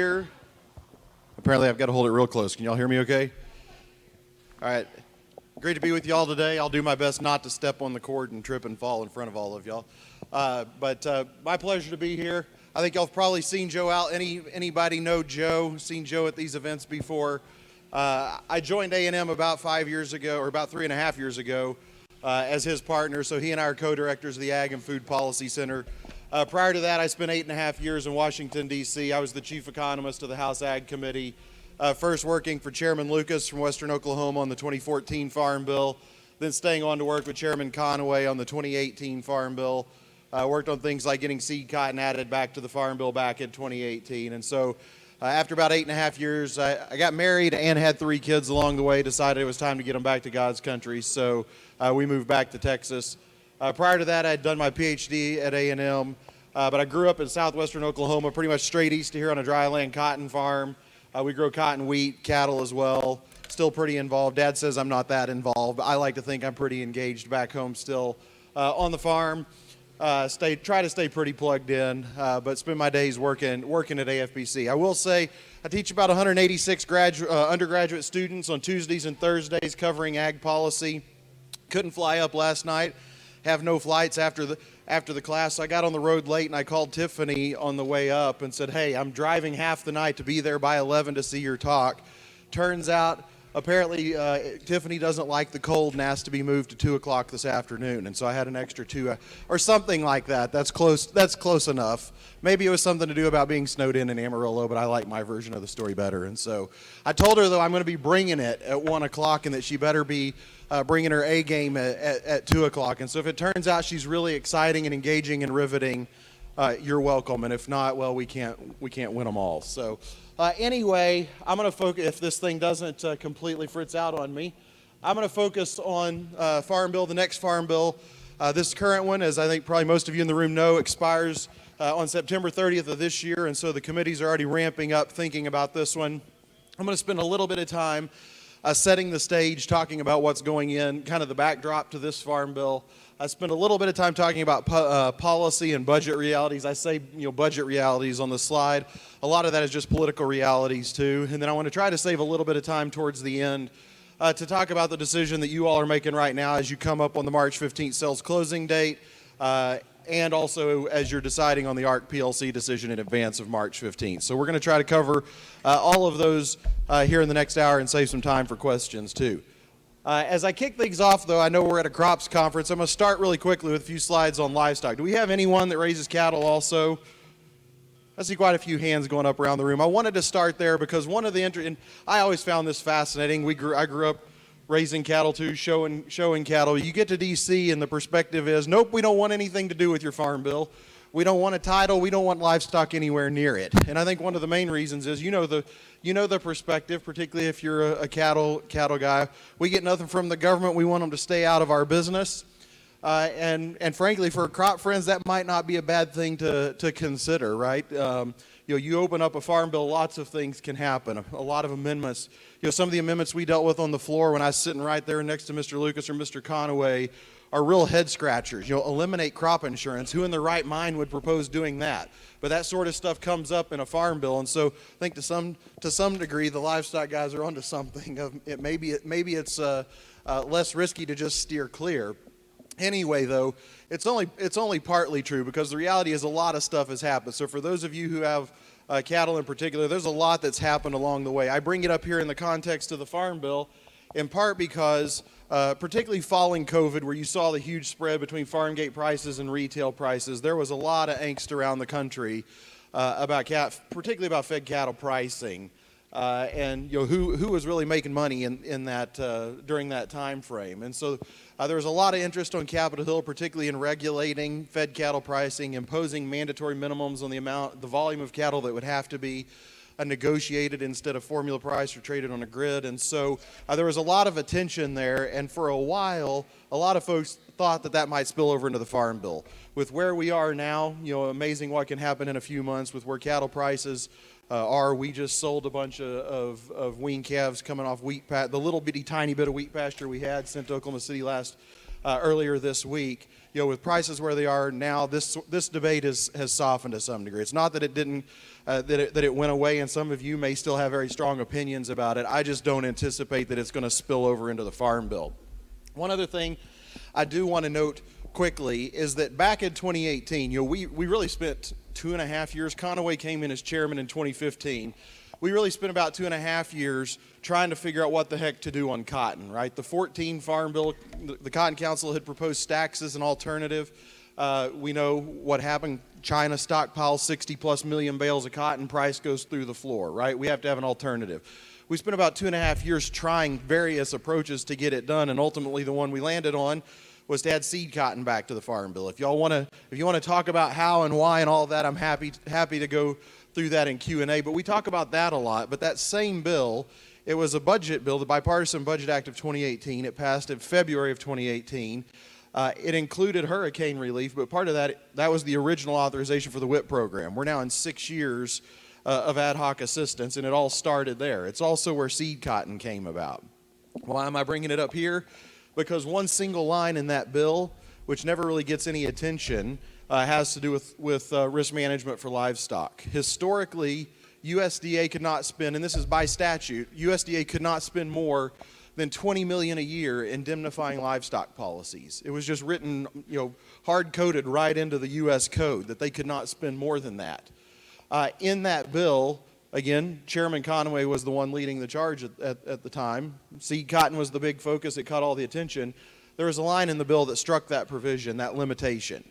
here. Apparently I've got to hold it real close. Can y'all hear me okay? All right. Great to be with y'all today. I'll do my best not to step on the cord and trip and fall in front of all of y'all. But my pleasure to be here. I think y'all have probably seen Joe out. Anybody know Joe? Seen Joe at these events before? I joined A&M about 5 years ago, or about 3.5 years ago, as his partner. So he and I are co-directors of the Ag and Food Policy Center. Prior to that, I spent 8.5 years in Washington, D.C. I was the chief economist of the House Ag Committee, first working for Chairman Lucas from Western Oklahoma on the 2014 Farm Bill, then staying on to work with Chairman Conaway on the 2018 Farm Bill. Worked on things like getting seed cotton added back to the Farm Bill back in 2018. And so after about 8.5 years, I got married and had 3 kids along the way, decided it was time to get them back to God's country. So we moved back to Texas. Prior to that, I had done my PhD at A&M, but I grew up in southwestern Oklahoma, pretty much straight east of here on a dryland cotton farm. We grow cotton, wheat, cattle as well. Still pretty involved. Dad says I'm not that involved, but I like to think I'm pretty engaged back home still on the farm. Try to stay pretty plugged in, but spend my days working at AFPC. I will say I teach about 186 undergraduate students on Tuesdays and Thursdays covering ag policy. Couldn't fly up last night. Have no flights after the class. So I got on the road late and I called Tiffany on the way up and said, hey, I'm driving half the night to be there by 11 to see your talk. Turns out, apparently, Tiffany doesn't like the cold and asked to be moved to 2 o'clock this afternoon. And so I had an extra 2 or something like that. That's close enough. Maybe it was something to do about being snowed in Amarillo, but I like my version of the story better. And so I told her, though, I'm going to be bringing it at 1 o'clock and that she better be bringing her A game at 2 o'clock. And so if it turns out she's really exciting and engaging and riveting, you're welcome. And if not, well, we can't win them all. So anyway, I'm going to focus, if this thing doesn't completely fritz out on me, I'm going to focus on Farm Bill, the next Farm Bill. This current one, as I think probably most of you in the room know, expires on September 30th of this year. And so the committees are already ramping up thinking about this one. I'm going to spend a little bit of time setting the stage, talking about what's going in, kind of the backdrop to this Farm Bill. I spent a little bit of time talking about policy and budget realities. I say, budget realities on the slide. A lot of that is just political realities, too. And then I want to try to save a little bit of time towards the end to talk about the decision that you all are making right now as you come up on the March 15th sales closing date, and also as you're deciding on the ARC PLC decision in advance of March 15th. So we're going to try to cover all of those here in the next hour and save some time for questions, too. As I kick things off, though, I know we're at a crops conference. I'm going to start really quickly with a few slides on livestock. Do we have anyone that raises cattle also? I see quite a few hands going up around the room. I wanted to start there because one of the and I always found this fascinating. I grew up raising cattle too, showing cattle. You get to D.C. and the perspective is, nope, we don't want anything to do with your farm bill. We don't want a title. We don't want livestock anywhere near it. And I think one of the main reasons is, the perspective, particularly if you're a cattle guy. We get nothing from the government. We want them to stay out of our business. And frankly, for crop friends, that might not be a bad thing to consider, right? You open up a farm bill, lots of things can happen. A lot of amendments. Some of the amendments we dealt with on the floor when I was sitting right there next to Mr. Lucas or Mr. Conaway are real head scratchers. Eliminate crop insurance. Who in their right mind would propose doing that? But that sort of stuff comes up in a farm bill, and so I think to some degree the livestock guys are onto something. Maybe it's less risky to just steer clear. Anyway, though, it's only partly true because the reality is a lot of stuff has happened. So for those of you who have cattle in particular, there's a lot that's happened along the way. I bring it up here in the context of the Farm Bill, in part because particularly following COVID, where you saw the huge spread between farm gate prices and retail prices, there was a lot of angst around the country particularly about fed cattle pricing. And who was really making money in that during that time frame. And so there was a lot of interest on Capitol Hill, particularly in regulating fed cattle pricing, imposing mandatory minimums on the volume of cattle that would have to be negotiated instead of formula priced or traded on a grid. And so there was a lot of attention there, and for a while a lot of folks thought that might spill over into the Farm Bill. With where we are now, amazing what can happen in a few months with where cattle prices are. We just sold a bunch of weaned calves coming off the little bitty tiny bit of wheat pasture we had sent to Oklahoma City last earlier this week. With prices where they are now, this debate has softened to some degree. It's not that it didn't, that it went away, and some of you may still have very strong opinions about it. I just don't anticipate that it's going to spill over into the Farm Bill. One other thing I do want to note quickly is that back in 2018, we really spent 2.5 years. Conaway came in as chairman in 2015. We really spent about 2.5 years trying to figure out what the heck to do on cotton, right? The 14 Farm Bill, the Cotton Council had proposed stacks as an alternative. We know what happened. China stockpiles 60+ million bales of cotton, price goes through the floor, right? We have to have an alternative. We spent about 2.5 years trying various approaches to get it done, and ultimately the one we landed on was to add seed cotton back to the Farm Bill. If you want to talk about how and why and all that, I'm happy to go through that in Q&A, but we talk about that a lot. But that same bill, it was a budget bill, the Bipartisan Budget Act of 2018. It passed in February of 2018. It included hurricane relief, but part of that was the original authorization for the WIP program. We're now in 6 years of ad hoc assistance, and it all started there. It's also where seed cotton came about. Why am I bringing it up here? Because one single line in that bill, which never really gets any attention, has to do with risk management for livestock. Historically, USDA could not spend, and this is by statute, USDA could not spend more than $20 million a year indemnifying livestock policies. It was just written, hard-coded right into the U.S. code that they could not spend more than that. In that bill, again, Chairman Conaway was the one leading the charge at the time. Seed cotton was the big focus. It caught all the attention. There was a line in the bill that struck that provision, that limitation.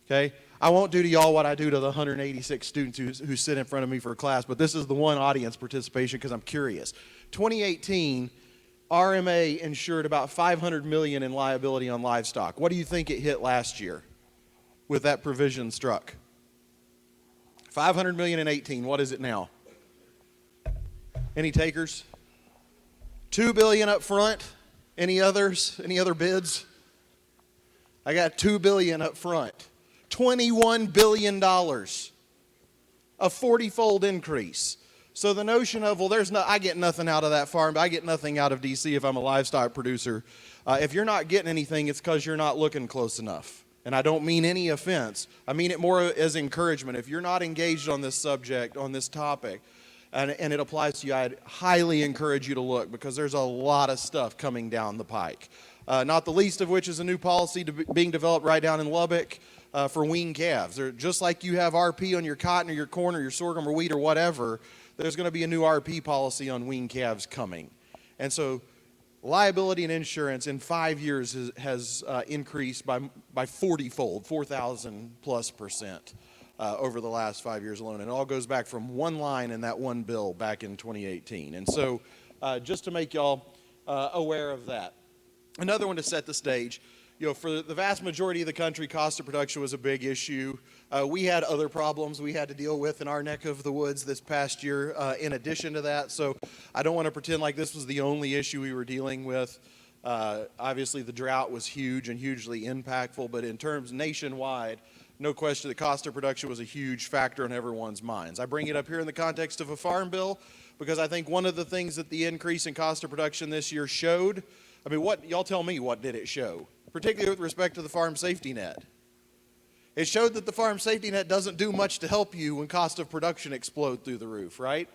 Okay? I won't do to y'all what I do to the 186 students who sit in front of me for a class, but this is the one audience participation because I'm curious. 2018, RMA insured about $500 million in liability on livestock. What do you think it hit last year with that provision struck? $500 million in 18. What is it now? Any takers? $2 billion up front. Any others? Any other bids? I got $2 billion up front. $21 billion. A 40-fold increase. So the notion of, I get nothing out of that farm, but I get nothing out of DC if I'm a livestock producer. If you're not getting anything, it's because you're not looking close enough. And I don't mean any offense. I mean it more as encouragement. If you're not engaged on this subject, on this topic, and it applies to you, I'd highly encourage you to look because there's a lot of stuff coming down the pike. Not the least of which is a new policy being developed right down in Lubbock for weaned calves. Just like you have RP on your cotton or your corn or your sorghum or wheat or whatever, there's going to be a new RP policy on weaned calves coming. And so liability and insurance in 5 years has increased by 40-fold, 4,000+% over the last 5 years alone. And it all goes back from one line in that one bill back in 2018. And so just to make y'all aware of that. Another one to set the stage, for the vast majority of the country, cost of production was a big issue. We had other problems we had to deal with in our neck of the woods this past year in addition to that. So I don't want to pretend like this was the only issue we were dealing with. Obviously, the drought was huge and hugely impactful, but in terms nationwide, no question the cost of production was a huge factor in everyone's minds. I bring it up here in the context of a farm bill because I think one of the things that the increase in cost of production this year showed, y'all tell me, what did it show? Particularly with respect to the farm safety net. It showed that the farm safety net doesn't do much to help you when cost of production explode through the roof, right?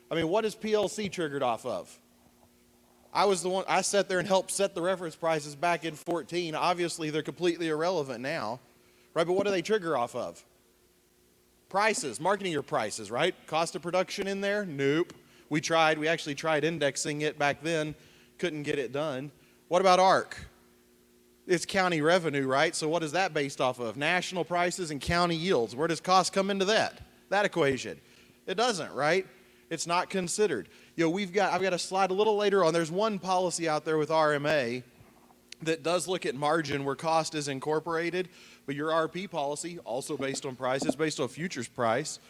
What is PLC triggered off of? I sat there and helped set the reference prices back in 14. Obviously, they're completely irrelevant now, right? But what do they trigger off of? Prices, marketing your prices, right? Cost of production in there? Nope. We actually tried indexing it back then, couldn't get it done. What about ARC? It's county revenue, right? So what is that based off of? National prices and county yields. Where does cost come into that equation? It doesn't, right? It's not considered. I've got a slide a little later on. There's one policy out there with RMA that does look at margin where cost is incorporated, but your RP policy, also based on price, is based on futures price.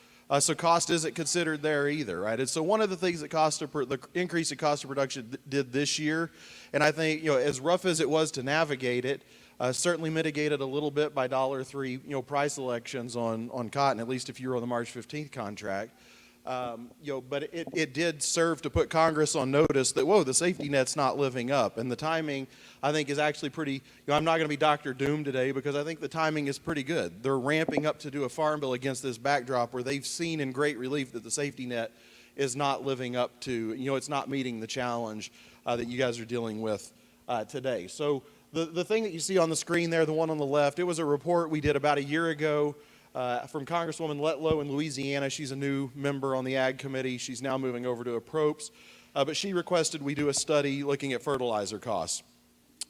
So cost isn't considered there either, right? And so one of the things that the increase in cost of production did this year, and I think, as rough as it was to navigate it, certainly mitigated a little bit by $1.03, price elections on cotton, at least if you were on the March 15th contract. But it did serve to put Congress on notice that, whoa, the safety net's not living up. And the timing, I think, is actually pretty, I'm not going to be Dr. Doom today because I think the timing is pretty good. They're ramping up to do a farm bill against this backdrop where they've seen in great relief that the safety net is not living up to, it's not meeting the challenge that you guys are dealing with today. So the thing that you see on the screen there, the one on the left, it was a report we did about a year ago from Congresswoman Letlow in Louisiana. She's a new member on the Ag Committee. She's now moving over to APROPS. But she requested we do a study looking at fertilizer costs.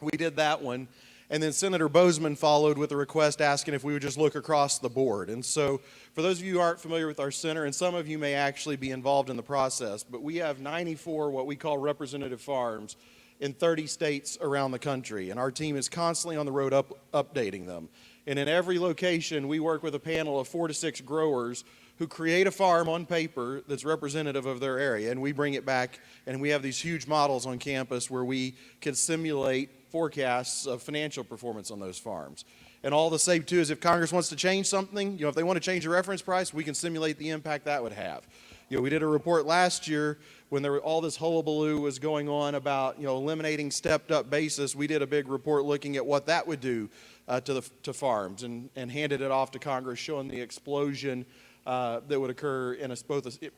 We did that one. And then Senator Bozeman followed with a request asking if we would just look across the board. And so for those of you who aren't familiar with our center, and some of you may actually be involved in the process, but we have 94 what we call representative farms in 30 states around the country. And our team is constantly on the road updating them. And in every location, we work with a panel of 4 to 6 growers who create a farm on paper that's representative of their area. And we bring it back, and we have these huge models on campus where we can simulate forecasts of financial performance on those farms. And all the same, too, is if Congress wants to change something, if they want to change the reference price, we can simulate the impact that would have. We did a report last year when all this hullabaloo was going on about, eliminating stepped-up basis. We did a big report looking at what that would do to farms and handed it off to Congress, showing the explosion that would occur in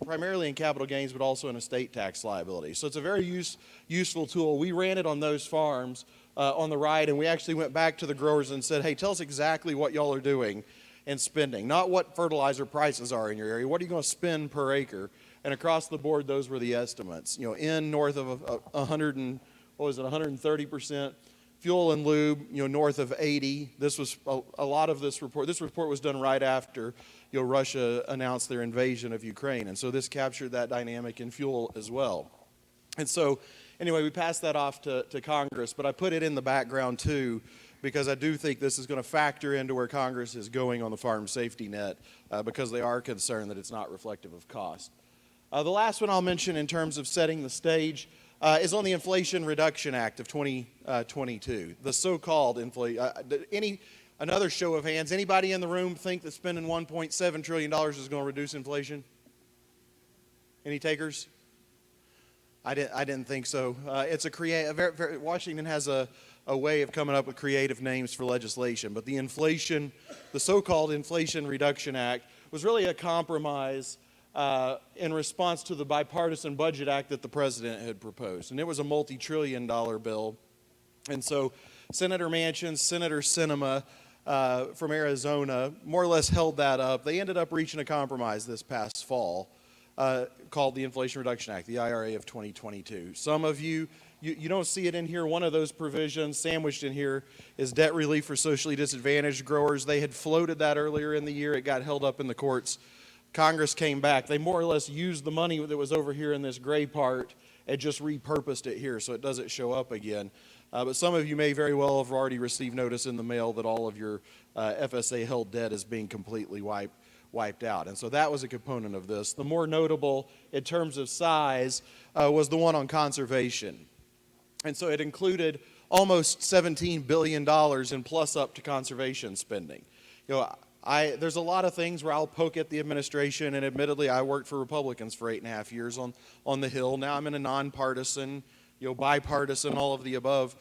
primarily in capital gains, but also in estate tax liability. So it's a very useful tool. We ran it on those farms on the right, and we actually went back to the growers and said, hey, tell us exactly what y'all are doing and spending, not what fertilizer prices are in your area. What are you going to spend per acre? And across the board, those were the estimates. In north of 130%. Fuel and lube, north of 80. This was a lot of this report. This report was done right after, Russia announced their invasion of Ukraine, and so this captured that dynamic in fuel as well. And so, anyway, we passed that off to Congress, but I put it in the background too, because I do think this is going to factor into where Congress is going on the farm safety net, because they are concerned that it's not reflective of cost. The last one I'll mention in terms of setting the stage is on the Inflation Reduction Act of 2022, the so-called another show of hands, anybody in the room think that spending $1.7 trillion is going to reduce inflation? Any takers? I didn't think so. It's Washington has a way of coming up with creative names for legislation, but the so-called Inflation Reduction Act was really a compromise in response to the bipartisan budget act that the president had proposed. And it was a multi-trillion-dollar bill. And so Senator Manchin, Senator Sinema from Arizona more or less held that up. They ended up reaching a compromise this past fall called the Inflation Reduction Act, the IRA of 2022. Some of you don't see it in here. One of those provisions sandwiched in here is debt relief for socially disadvantaged growers. They had floated that earlier in the year. It got held up in the courts. Congress came back. They more or less used the money that was over here in this gray part and just repurposed it here so it doesn't show up again. But some of you may very well have already received notice in the mail that all of your FSA-held debt is being completely wiped out. And so that was a component of this. The more notable in terms of size was the one on conservation. And so it included almost $17 billion in plus up to conservation spending. There's a lot of things where I'll poke at the administration, and admittedly, I worked for Republicans for 8.5 years on the Hill. Now I'm in a nonpartisan, bipartisan, all of the above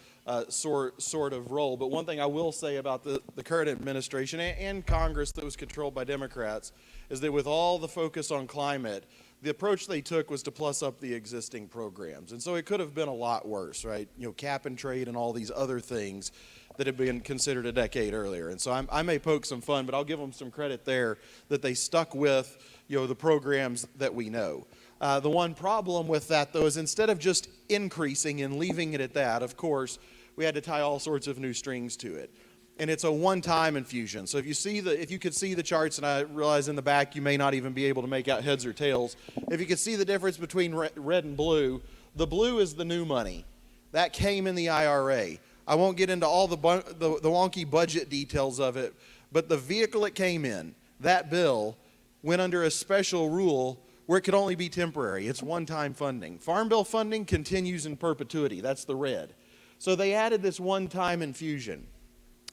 sort of role. But one thing I will say about the current administration and Congress that was controlled by Democrats is that with all the focus on climate, the approach they took was to plus up the existing programs. And so it could have been a lot worse, right? Cap and trade and all these other things that had been considered a decade earlier. And so I may poke some fun, but I'll give them some credit there that they stuck with, the programs that we know. The one problem with that, though, is instead of just increasing and leaving it at that, of course, we had to tie all sorts of new strings to it. And it's a one-time infusion. So if you could see the charts, and I realize in the back you may not even be able to make out heads or tails, if you could see the difference between red and blue, the blue is the new money. That came in the IRA. I won't get into all the wonky budget details of it, but the vehicle it came in, that bill, went under a special rule where it could only be temporary. It's one-time funding. Farm Bill funding continues in perpetuity. That's the red. So they added this one-time infusion.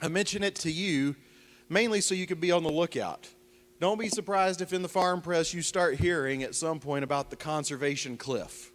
I mention it to you mainly so you could be on the lookout, Don't be surprised if in the farm press you start hearing at some point about the conservation cliff.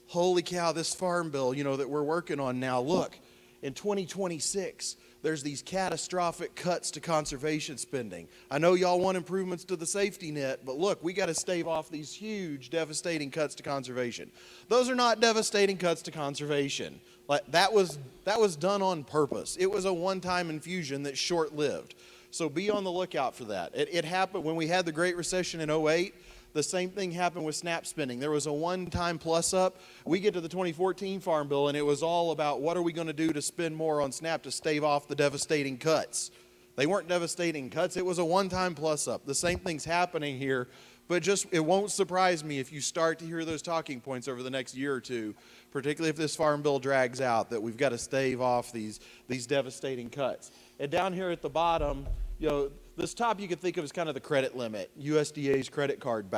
Holy cow, this farm bill, that we're working on now, look, in 2026, there's these catastrophic cuts to conservation spending. I know y'all want improvements to the safety net, but look, we got to stave off these huge, devastating cuts to conservation. Those are not devastating cuts to conservation. That was done on purpose. It was a one-time infusion that's short-lived. So be on the lookout for that. It happened when we had the Great Recession in '08. The same thing happened with SNAP spending. There was a one-time plus up. We get to the 2014 Farm Bill, and it was all about what are we going to do to spend more on SNAP to stave off the devastating cuts. They weren't devastating cuts. It was a one-time plus up. The same thing's happening here, but it won't surprise me if you start to hear those talking points over the next year or two, particularly if this Farm Bill drags out, that we've got to stave off these devastating cuts. And down here at the bottom, this top you could think of as kind of the credit limit, USDA's credit card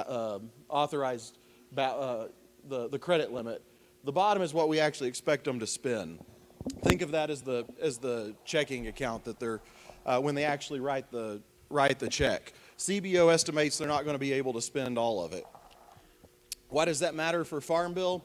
authorized the credit limit. The bottom is what we actually expect them to spend. Think of that as the checking account that they're when they actually write the check. CBO estimates they're not going to be able to spend all of it. Why does that matter for Farm Bill?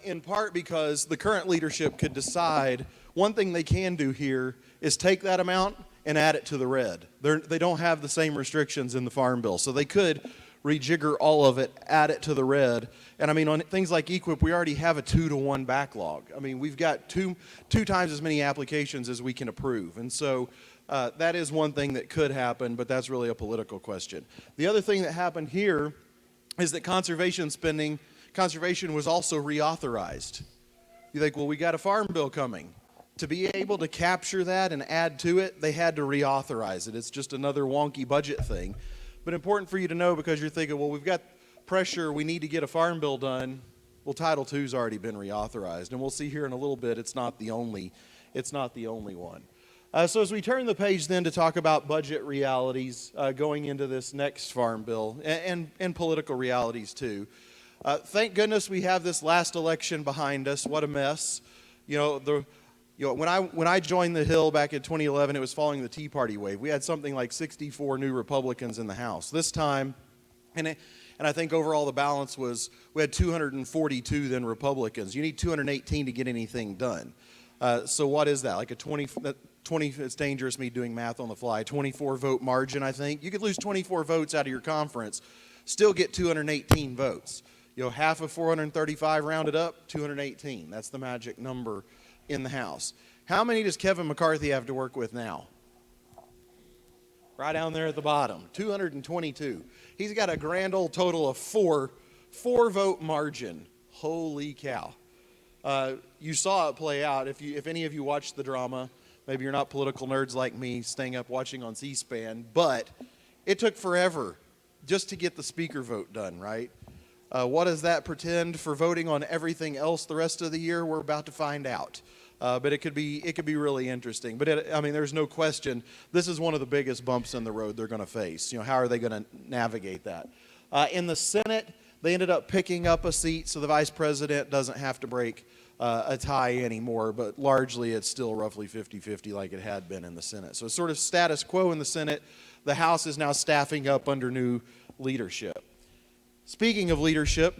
In part because the current leadership could decide one thing they can do here is take that amount and add it to the red. They don't have the same restrictions in the Farm Bill, so they could rejigger all of it, add it to the red. And I mean, on things like EQIP, we already have a 2-to-1 backlog. I mean, we've got two times as many applications as we can approve. And so that is one thing that could happen, but that's really a political question. The other thing that happened here is that conservation was also reauthorized. You think, well, we got a Farm Bill coming. To be able to capture that and add to it, they had to reauthorize it. It's just another wonky budget thing. But important for you to know, because you're thinking, well, we've got pressure, we need to get a Farm Bill done. Well, Title II's already been reauthorized, and we'll see here in a little bit it's not the only one. So as we turn the page then to talk about budget realities going into this next Farm Bill, and political realities too. Thank goodness we have this last election behind us. What a mess. When I joined the Hill back in 2011, it was following the Tea Party wave. We had something like 64 new Republicans in the House. This time, and I think overall the balance was, we had 242 then Republicans. You need 218 to get anything done. So what is that? Like a 20, it's dangerous me doing math on the fly, 24 vote margin, I think. You could lose 24 votes out of your conference, still get 218 votes. Half of 435 rounded up, 218. That's the magic number in the House. How many does Kevin McCarthy have to work with now? Right down there at the bottom, 222. He's got a grand old total of four vote margin. Holy cow. You saw it play out. If any of you watched the drama, maybe you're not political nerds like me staying up watching on C-SPAN, but it took forever just to get the speaker vote done, right? What does that portend for voting on everything else the rest of the year? We're about to find out. But it could be really interesting. But there's no question this is one of the biggest bumps in the road they're going to face. How are they going to navigate that? In the Senate, they ended up picking up a seat, so the vice president doesn't have to break a tie anymore. But largely, it's still roughly 50-50 like it had been in the Senate. So it's sort of status quo in the Senate. The House is now staffing up under new leadership. Speaking of leadership,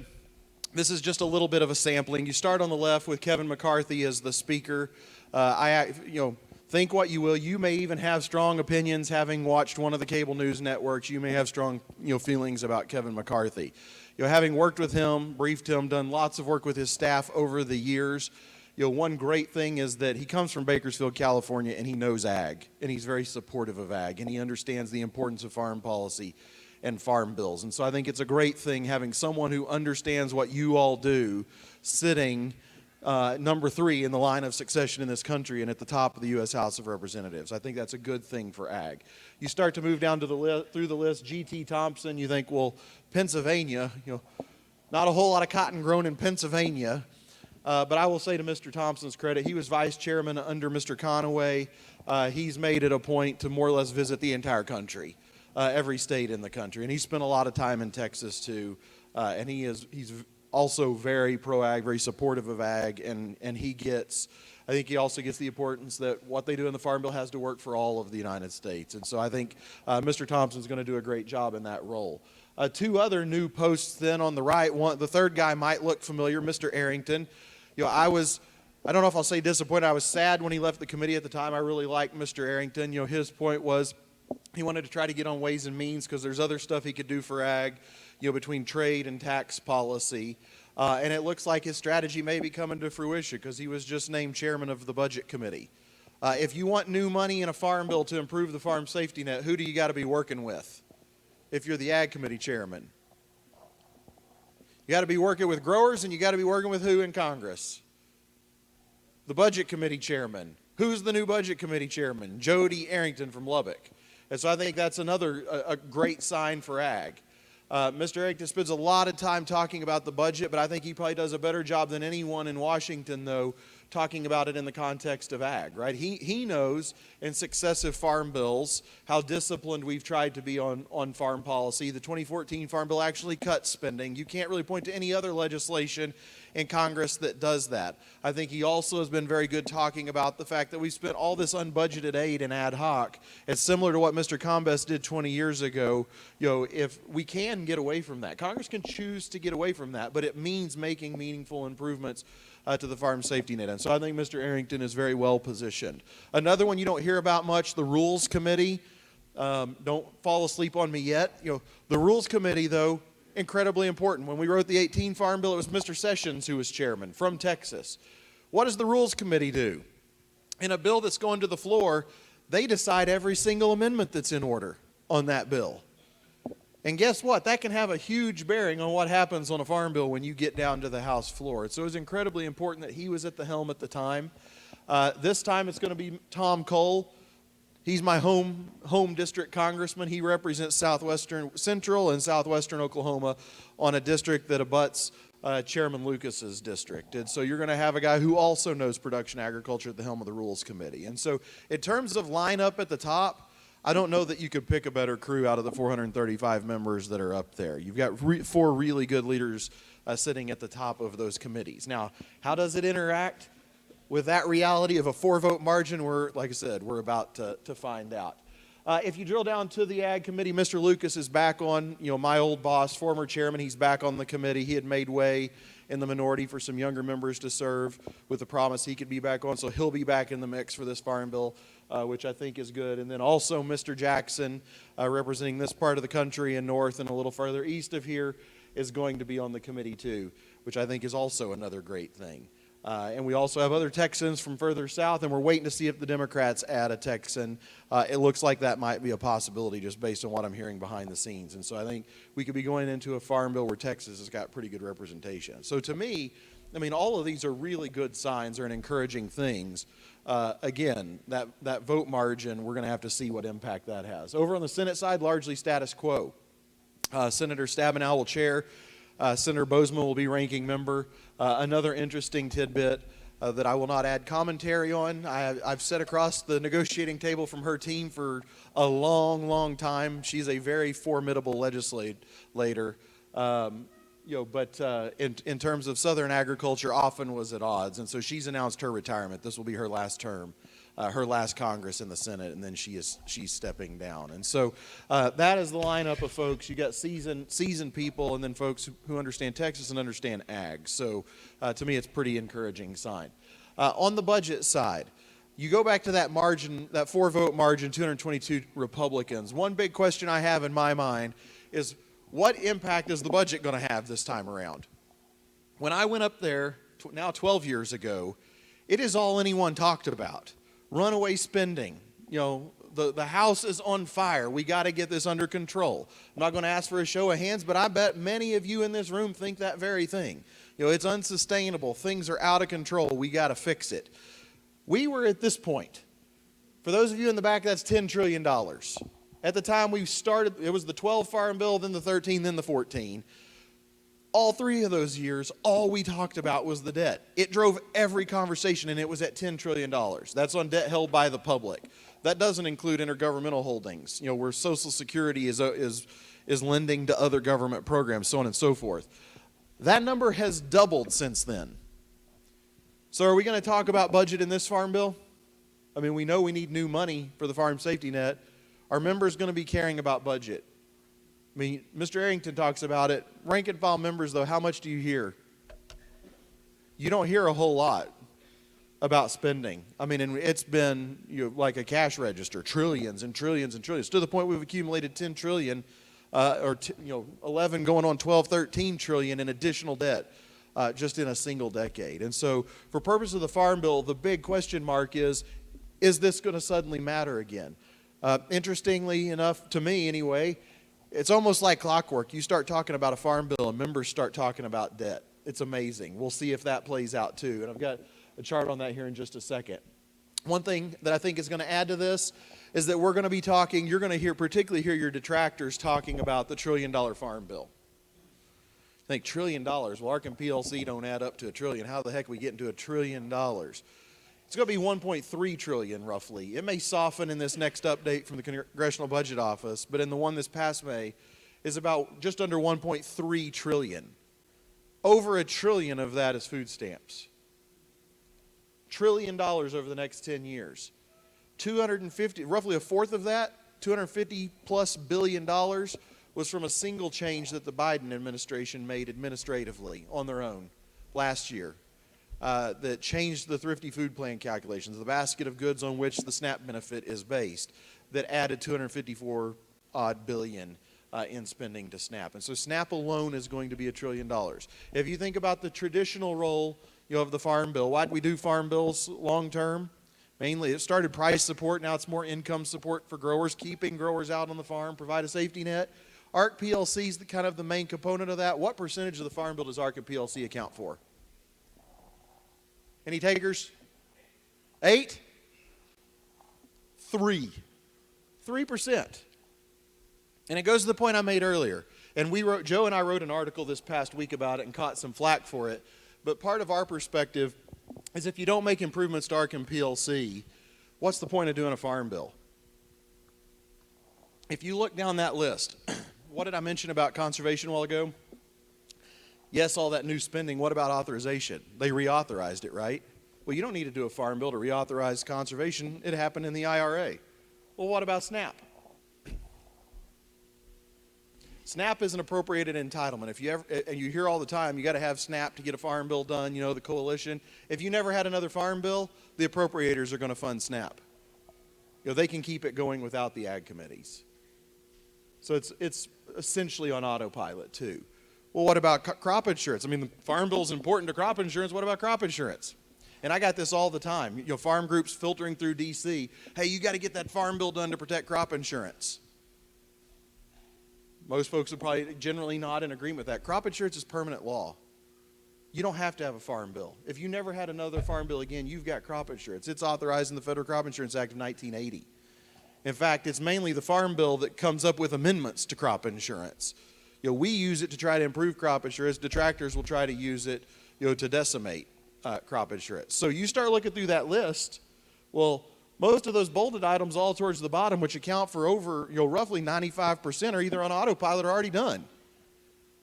this is just a little bit of a sampling. You start on the left with Kevin McCarthy as the speaker. Think what you will. You may even have strong opinions, having watched one of the cable news networks. You may have strong, feelings about Kevin McCarthy. Having worked with him, briefed him, done lots of work with his staff over the years. One great thing is that he comes from Bakersfield, California, and he knows ag, and he's very supportive of ag, and he understands the importance of farm policy and farm bills. And so I think it's a great thing having someone who understands what you all do sitting number 3 in the line of succession in this country and at the top of the U.S. House of Representatives. I think that's a good thing for ag. You start to move down to through the list, G.T. Thompson, you think, well, Pennsylvania, not a whole lot of cotton grown in Pennsylvania. But I will say to Mr. Thompson's credit, he was vice chairman under Mr. Conaway. He's made it a point to more or less visit the entire country. Every state in the country, and he spent a lot of time in Texas too, and he's also very pro-ag, very supportive of ag, and he gets I think he also gets the importance that what they do in the Farm Bill has to work for all of the United States. And so I think Mr. Thompson's going to do a great job in that role. Two other new posts then on the right. The third guy might look familiar, Mr. Arrington. I don't know if I'll say disappointed. I was sad when he left the committee at the time. I really liked Mr. Arrington. His point was he wanted to try to get on Ways and Means because there's other stuff he could do for ag, between trade and tax policy. And it looks like his strategy may be coming to fruition because he was just named chairman of the Budget Committee. If you want new money in a farm bill to improve the farm safety net, who do you got to be working with if you're the Ag Committee chairman? You got to be working with growers, and you got to be working with who in Congress? The Budget Committee chairman. Who's the new Budget Committee chairman? Jody Arrington from Lubbock. And so I think that's another a great sign for ag. Mr. Arrington spends a lot of time talking about the budget, but I think he probably does a better job than anyone in Washington, though, talking about it in the context of ag, right? He knows in successive farm bills how disciplined we've tried to be on farm policy. The 2014 Farm Bill actually cut spending. You can't really point to any other legislation in Congress that does that. I think he also has been very good talking about the fact that we spent all this unbudgeted aid in ad hoc. It's similar to what Mr. Combest did 20 years ago. If we can get away from that, Congress can choose to get away from that, but it means making meaningful improvements to the farm safety net. And so I think Mr. Arrington is very well positioned. Another one you don't hear about much, the Rules Committee. Don't fall asleep on me yet. The Rules Committee, though, incredibly important. When we wrote the 18 Farm Bill, it was Mr. Sessions who was chairman from Texas. What does the Rules Committee do? In a bill that's going to the floor, they decide every single amendment that's in order on that bill. And guess what? That can have a huge bearing on what happens on a farm bill when you get down to the House floor. So it was incredibly important that he was at the helm at the time. This time it's going to be Tom Cole. He's my home district congressman. He represents southwestern central and southwestern Oklahoma on a district that abuts Chairman Lucas's district. And so you're going to have a guy who also knows production agriculture at the helm of the Rules Committee. And so in terms of lineup at the top, I don't know that you could pick a better crew out of the 435 members that are up there. You've got four really good leaders sitting at the top of those committees. Now, how does it interact with that reality of a 4-vote margin? Like I said, we're about to find out. If you drill down to the Ag Committee, Mr. Lucas is back on, my old boss, former chairman, he's back on the committee. He had made way in the minority for some younger members to serve with the promise he could be back on, so he'll be back in the mix for this farm bill, which I think is good. And then also Mr. Jackson, representing this part of the country and north and a little further east of here, is going to be on the committee too, which I think is also another great thing. And we also have other Texans from further south, and we're waiting to see if the Democrats add a Texan. It looks like that might be a possibility just based on what I'm hearing behind the scenes. And so I think we could be going into a farm bill where Texas has got pretty good representation. So to me, all of these are really good signs or encouraging things. Again, that vote margin, we're going to have to see what impact that has. Over on the Senate side, largely status quo. Senator Stabenow will chair. Senator Bozeman will be ranking member. Another interesting tidbit that I will not add commentary on. I've sat across the negotiating table from her team for a long, long time. She's a very formidable legislator. But in terms of Southern agriculture, often was at odds. And so she's announced her retirement. This will be her last term, her last Congress in the Senate, and then she's stepping down. And so that is the lineup of folks. You got seasoned people, and then folks who understand Texas and understand ag. So to me, it's a pretty encouraging sign. On the budget side, you go back to that margin, that 4-vote margin, 222 Republicans. One big question I have in my mind is, what impact is the budget going to have this time around? When I went up there, now 12 years ago, it is all anyone talked about. Runaway spending. The house is on fire. We got to get this under control. I'm not going to ask for a show of hands, but I bet many of you in this room think that very thing. It's unsustainable. Things are out of control. We got to fix it. We were at this point. For those of you in the back, that's $10 trillion. At the time we started, it was the 12 Farm Bill, then the 13, then the 14. All 3 of those years, all we talked about was the debt. It drove every conversation, and it was at $10 trillion. That's on debt held by the public. That doesn't include intergovernmental holdings, where Social Security is lending to other government programs, so on and so forth. That number has doubled since then. So are we going to talk about budget in this farm bill? I mean, we know we need new money for the farm safety net. Are members going to be caring about budget? I mean, Mr. Arrington talks about it. Rank and file members, though, how much do you hear? You don't hear a whole lot about spending. I mean, and it's been like a cash register, trillions and trillions and trillions, to the point we've accumulated 10 trillion, 11 going on 12, 13 trillion in additional debt just in a single decade. And so for purpose of the Farm Bill, the big question mark is this going to suddenly matter again? Interestingly enough, to me anyway, it's almost like clockwork. You start talking about a farm bill and members start talking about debt. It's amazing. We'll see if that plays out too. And I've got a chart on that here in just a second. One thing that I think is going to add to this is that we're going to be talking, you're going to particularly hear your detractors talking about the $1 trillion farm bill. I think $1 trillion, well, ARC and PLC don't add up to $1 trillion. How the heck are we getting to $1 trillion? It's going to be 1.3 trillion roughly. It may soften in this next update from the Congressional Budget Office, but in the one this past May is about just under 1.3 trillion. Over $1 trillion of that is food stamps. $1 trillion over the next 10 years. Roughly a fourth of that, $250+ billion was from a single change that the Biden administration made administratively on their own last year. That changed the Thrifty Food Plan calculations, the basket of goods on which the SNAP benefit is based, that added $254 billion in spending to SNAP. And so SNAP alone is going to be $1 trillion. If you think about the traditional role of the Farm Bill, why do we do Farm Bills long term? Mainly, it started price support. Now it's more income support for growers, keeping growers out on the farm, provide a safety net. ARC PLC is kind of the main component of that. What percentage of the Farm Bill does ARC and PLC account for? Any takers? 8? 3%. And it goes to the point I made earlier. And Joe and I wrote an article this past week about it and caught some flack for it. But part of our perspective is if you don't make improvements to ARC and PLC, what's the point of doing a farm bill? If you look down that list, what did I mention about conservation a while ago? Yes, all that new spending. What about authorization? They reauthorized it, right? Well, you don't need to do a farm bill to reauthorize conservation. It happened in the IRA. Well, what about SNAP? SNAP is an appropriated entitlement. If you ever, and you hear all the time, you got to have SNAP to get a farm bill done, the coalition. If you never had another farm bill, the appropriators are going to fund SNAP. They can keep it going without the ag committees. So it's essentially on autopilot too. Well, what about crop insurance? I mean, the farm bill is important to crop insurance. What about crop insurance? And I got this all the time. Farm groups filtering through D.C. Hey, you got to get that farm bill done to protect crop insurance. Most folks are probably generally not in agreement with that. Crop insurance is permanent law. You don't have to have a farm bill. If you never had another farm bill again, you've got crop insurance. It's authorized in the Federal Crop Insurance Act of 1980. In fact, it's mainly the farm bill that comes up with amendments to crop insurance. We use it to try to improve crop insurance. Detractors will try to use it, to decimate crop insurance. So you start looking through that list. Well, most of those bolded items all towards the bottom, which account for over, roughly 95%, are either on autopilot or already done.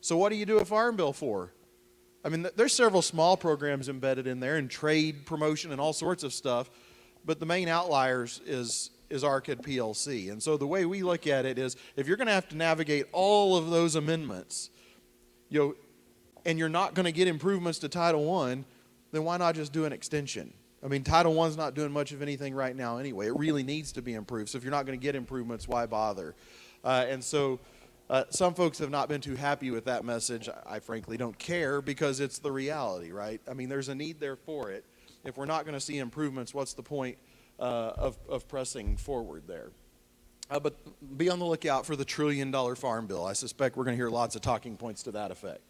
So what do you do a farm bill for? I mean, there's several small programs embedded in there and trade promotion and all sorts of stuff, but the main outliers is ARC and PLC. And so the way we look at it is if you're going to have to navigate all of those amendments, and you're not going to get improvements to Title I, then why not just do an extension? I mean, Title I's not doing much of anything right now anyway. It really needs to be improved. So if you're not going to get improvements, why bother? And so some folks have not been too happy with that message. I frankly don't care because it's the reality, right? I mean, there's a need there for it. If we're not going to see improvements, what's the point of pressing forward there? But be on the lookout for the $1 trillion farm bill. I suspect we're going to hear lots of talking points to that effect.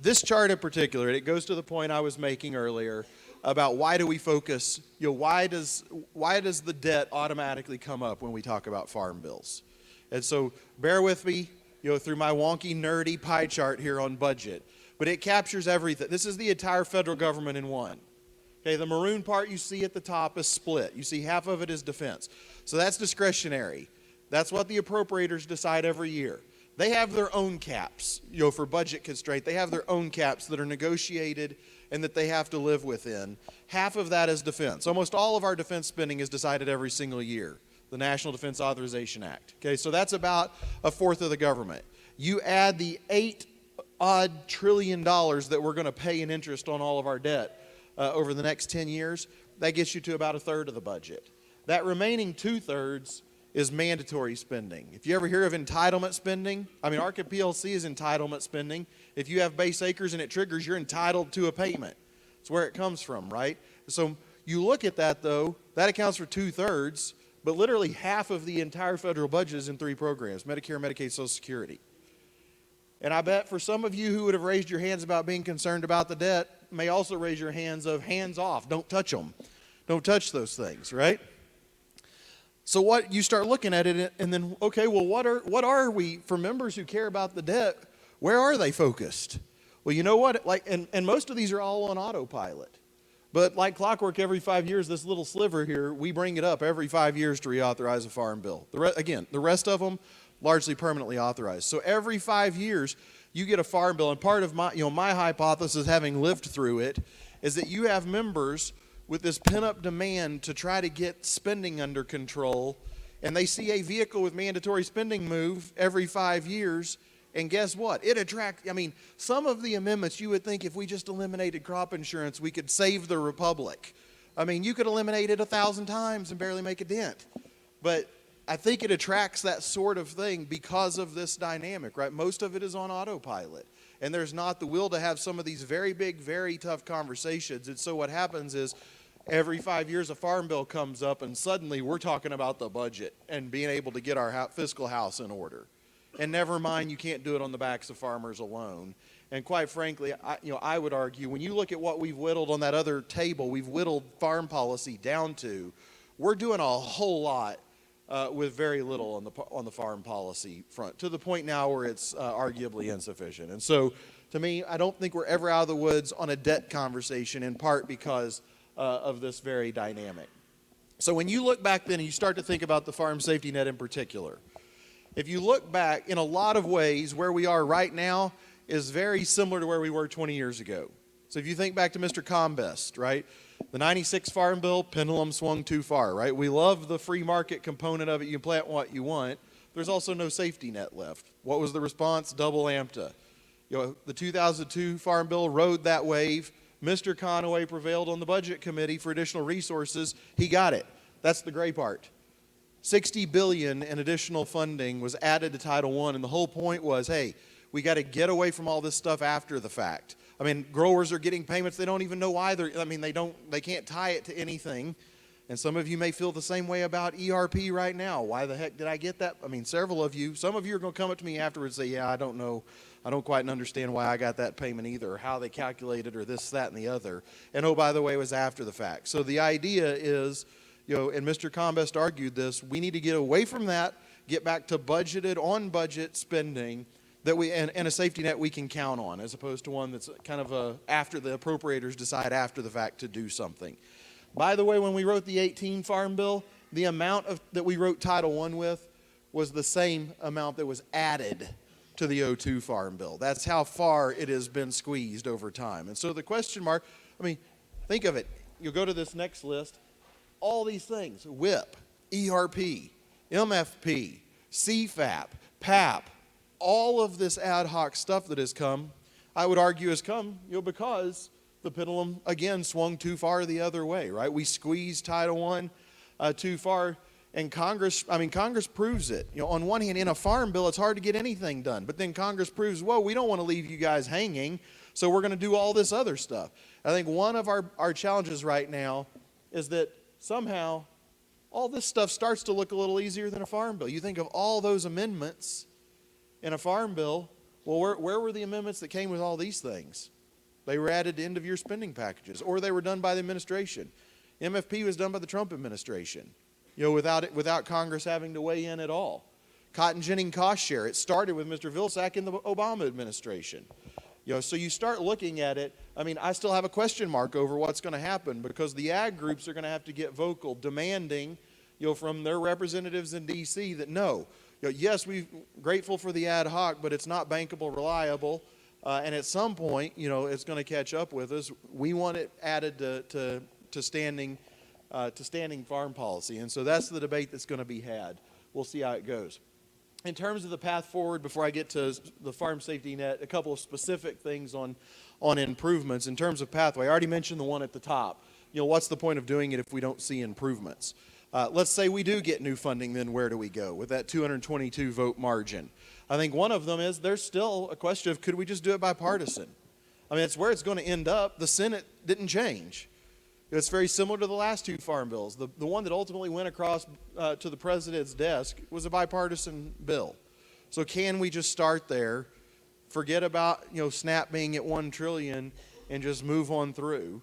This chart in particular, it goes to the point I was making earlier about why do we focus, why does the debt automatically come up when we talk about farm bills? And so bear with me, through my wonky, nerdy pie chart here on budget, but it captures everything. This is the entire federal government in one. Okay, the maroon part you see at the top is split. You see half of it is defense. So that's discretionary. That's what the appropriators decide every year. They have their own caps, for budget constraint. They have their own caps that are negotiated and that they have to live within. Half of that is defense. Almost all of our defense spending is decided every single year. The National Defense Authorization Act. Okay, so that's about a fourth of the government. You add the $8-odd trillion that we're going to pay in interest on all of our debt over the next 10 years, that gets you to about a third of the budget. That remaining two-thirds is mandatory spending. If you ever hear of entitlement spending, ARCA PLC is entitlement spending. If you have base acres and it triggers, you're entitled to a payment. It's where it comes from, right? So you look at that, though, that accounts for two-thirds, but literally half of the entire federal budget is in three programs: Medicare, Medicaid, Social Security. And I bet for some of you who would have raised your hands about being concerned about the debt may also raise your hands of hands off. Don't touch them. Don't touch those things, right? So what you start looking at it, and then, okay, well, what are we, for members who care about the debt, where are they focused? Well, you know what? And most of these are all on autopilot. But like clockwork, every 5 years, this little sliver here, we bring it up every 5 years to reauthorize a farm bill. The rest of them, largely permanently authorized. So every 5 years, you get a farm bill. And part of my hypothesis, having lived through it, is that you have members with this pent-up demand to try to get spending under control, and they see a vehicle with mandatory spending move every 5 years, and guess what? It attracts, some of the amendments you would think if we just eliminated crop insurance, we could save the republic. You could eliminate it 1,000 times and barely make a dent. But I think it attracts that sort of thing because of this dynamic, right? Most of it is on autopilot. And there's not the will to have some of these very big, very tough conversations. And so what happens is every 5 years a farm bill comes up and suddenly we're talking about the budget and being able to get our fiscal house in order. And never mind, you can't do it on the backs of farmers alone. And quite frankly, I would argue when you look at what we've whittled on that other table, we've whittled farm policy down to, we're doing a whole lot with very little on the farm policy front, to the point now where it's arguably insufficient. And so, to me, I don't think we're ever out of the woods on a debt conversation, in part because of this very dynamic. So when you look back then and you start to think about the farm safety net in particular, if you look back, in a lot of ways, where we are right now is very similar to where we were 20 years ago. So if you think back to Mr. Combest, right? The 96 Farm Bill, pendulum swung too far, right? We love the free market component of it. You plant what you want. There's also no safety net left. What was the response? Double AMTA. The 2002 Farm Bill rode that wave. Mr. Conaway prevailed on the Budget Committee for additional resources. He got it. That's the gray part. $60 billion in additional funding was added to Title I, and the whole point was, hey, we got to get away from all this stuff after the fact. Growers are getting payments they don't even know why they can't tie it to anything. And some of you may feel the same way about ERP right now. Why the heck did I get that? Several of you, some of you are going to come up to me afterwards and say, yeah, I don't know. I don't quite understand why I got that payment either, or how they calculated, or this, that, and the other. And oh, by the way, it was after the fact. So the idea is, and Mr. Combest argued this, we need to get away from that, get back to budgeted, on-budget spending that and a safety net we can count on, as opposed to one that's kind of after the appropriators decide after the fact to do something. By the way, when we wrote the 18 Farm Bill, the amount that we wrote Title I with was the same amount that was added to the 02 Farm Bill. That's how far it has been squeezed over time. And so the question mark, think of it. You'll go to this next list. All these things, WIP, ERP, MFP, CFAP, PAP, all of this ad hoc stuff that has come, I would argue has come, because the pendulum, again, swung too far the other way, right? We squeezed Title I too far, and Congress proves it. On one hand, in a farm bill, it's hard to get anything done, but then Congress proves, we don't want to leave you guys hanging, so we're going to do all this other stuff. I think one of our challenges right now is that somehow all this stuff starts to look a little easier than a farm bill. You think of all those amendments in a farm bill, where were the amendments that came with all these things? They were added to end-of-year spending packages, or they were done by the administration. MFP was done by the Trump administration, without Congress having to weigh in at all. Cotton ginning cost share, it started with Mr. Vilsack in the Obama administration. So you start looking at it. I still have a question mark over what's going to happen, because the ag groups are going to have to get vocal, demanding, from their representatives in D.C. that no, yes, we're grateful for the ad hoc, but it's not bankable, reliable, and at some point, it's going to catch up with us. We want it added to standing farm policy, and so that's the debate that's going to be had. We'll see how it goes. In terms of the path forward, before I get to the farm safety net, a couple of specific things on improvements. In terms of pathway, I already mentioned the one at the top. What's the point of doing it if we don't see improvements? Let's say we do get new funding, then where do we go with that 222 vote margin? I think one of them is there's still a question of could we just do it bipartisan? I mean, it's where it's going to end up. The Senate didn't change. It's very similar to the last two farm bills. The one that ultimately went across to the president's desk was a bipartisan bill. So can we just start there, forget about SNAP being at $1 trillion, and just move on through?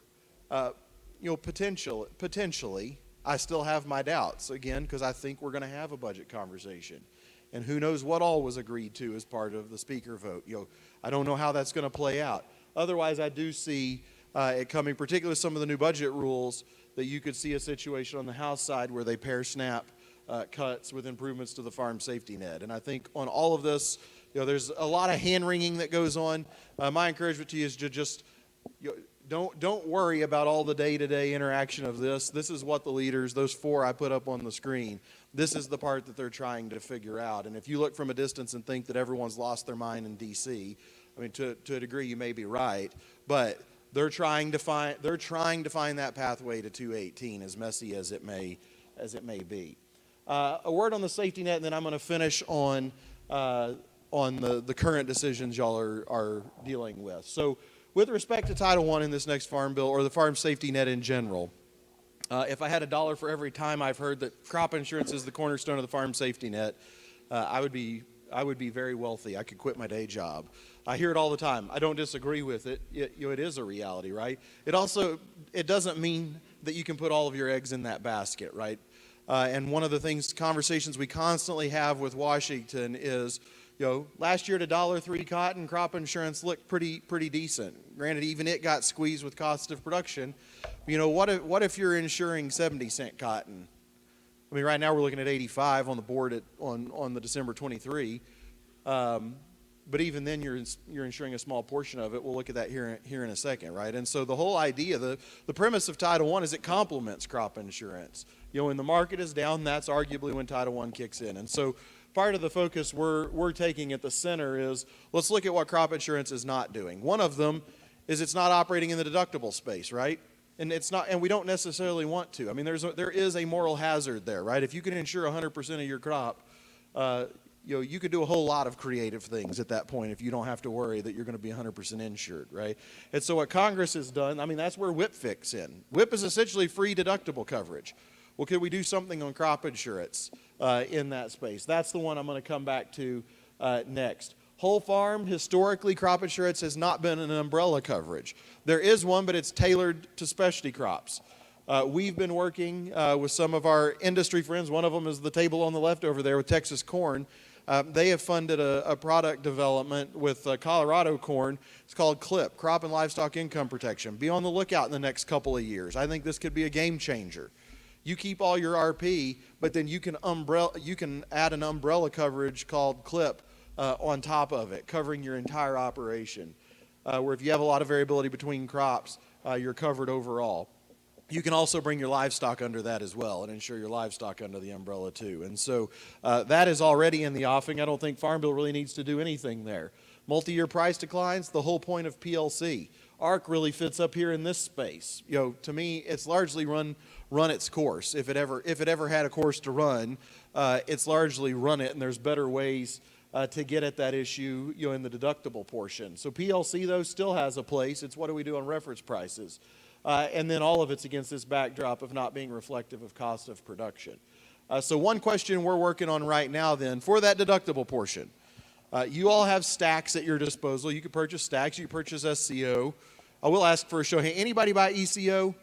Potentially, I still have my doubts again because I think we're going to have a budget conversation, and who knows what all was agreed to as part of the speaker vote. I don't know how that's going to play out. Otherwise, I do see it coming, particularly some of the new budget rules, that you could see a situation on the House side where they pair SNAP cuts with improvements to the farm safety net. And I think on all of this, there's a lot of hand-wringing that goes on. My encouragement to you is to just don't worry about all the day-to-day interaction of this. This is what the leaders, those four I put up on the screen, this is the part that they're trying to figure out. And if you look from a distance and think that everyone's lost their mind in D.C., I mean, to a degree you may be right, but they're trying to find that pathway to 218, as messy as it may be. A word on the safety net, and then I'm going to finish on the current decisions y'all are dealing with. So, with respect to Title I in this next farm bill, or the farm safety net in general, if I had $1 for every time I've heard that crop insurance is the cornerstone of the farm safety net, I would be very wealthy. I could quit my day job. I hear it all the time. I don't disagree with it. It is a reality, right? It doesn't mean that you can put all of your eggs in that basket, right? And one of the conversations we constantly have with Washington is, last year at $1.03 cotton, crop insurance looked pretty decent. Granted, even it got squeezed with cost of production. What if you're insuring 70-cent cotton? I mean, right now we're looking at 85 on the board on the December 23. But even then, you're insuring a small portion of it. We'll look at that here in a second, right? And so the whole idea, the premise of Title I is it complements crop insurance. When the market is down, that's arguably when Title I kicks in. And so part of the focus we're taking at the center is let's look at what crop insurance is not doing. One of them is it's not operating in the deductible space, right? And it's not, and we don't necessarily want to. I mean, there is a moral hazard there, right? If you can insure 100% of your crop, you could do a whole lot of creative things at that point if you don't have to worry that you're going to be 100% insured, right? And so what Congress has done, I mean, that's where WIP fits in. WIP is essentially free deductible coverage. Well, could we do something on crop insurance in that space? That's the one I'm going to come back to next. Whole farm, historically, crop insurance has not been an umbrella coverage. There is one, but it's tailored to specialty crops. We've been working with some of our industry friends. One of them is the table on the left over there with Texas corn. They have funded a product development with Colorado corn. It's called CLIP, Crop and Livestock Income Protection. Be on the lookout in the next couple of years. I think this could be a game changer. You keep all your RP, but then you can add an umbrella coverage called CLIP on top of it, covering your entire operation. Where if you have a lot of variability between crops, you're covered overall. You can also bring your livestock under that as well and insure your livestock under the umbrella too. And so that is already in the offing. I don't think Farm Bill really needs to do anything there. Multi-year price declines, the whole point of PLC. ARC really fits up here in this space. To me, it's largely run its course. If it ever had a course to run, it's largely run it, and there's better ways to get at that issue, in the deductible portion. So PLC, though, still has a place. It's what do we do on reference prices? And then all of it's against this backdrop of not being reflective of cost of production. So one question we're working on right now then, for that deductible portion, you all have stacks at your disposal. You can purchase stacks, you can purchase SCO. I will ask for a show. Hey, anybody buy ECO?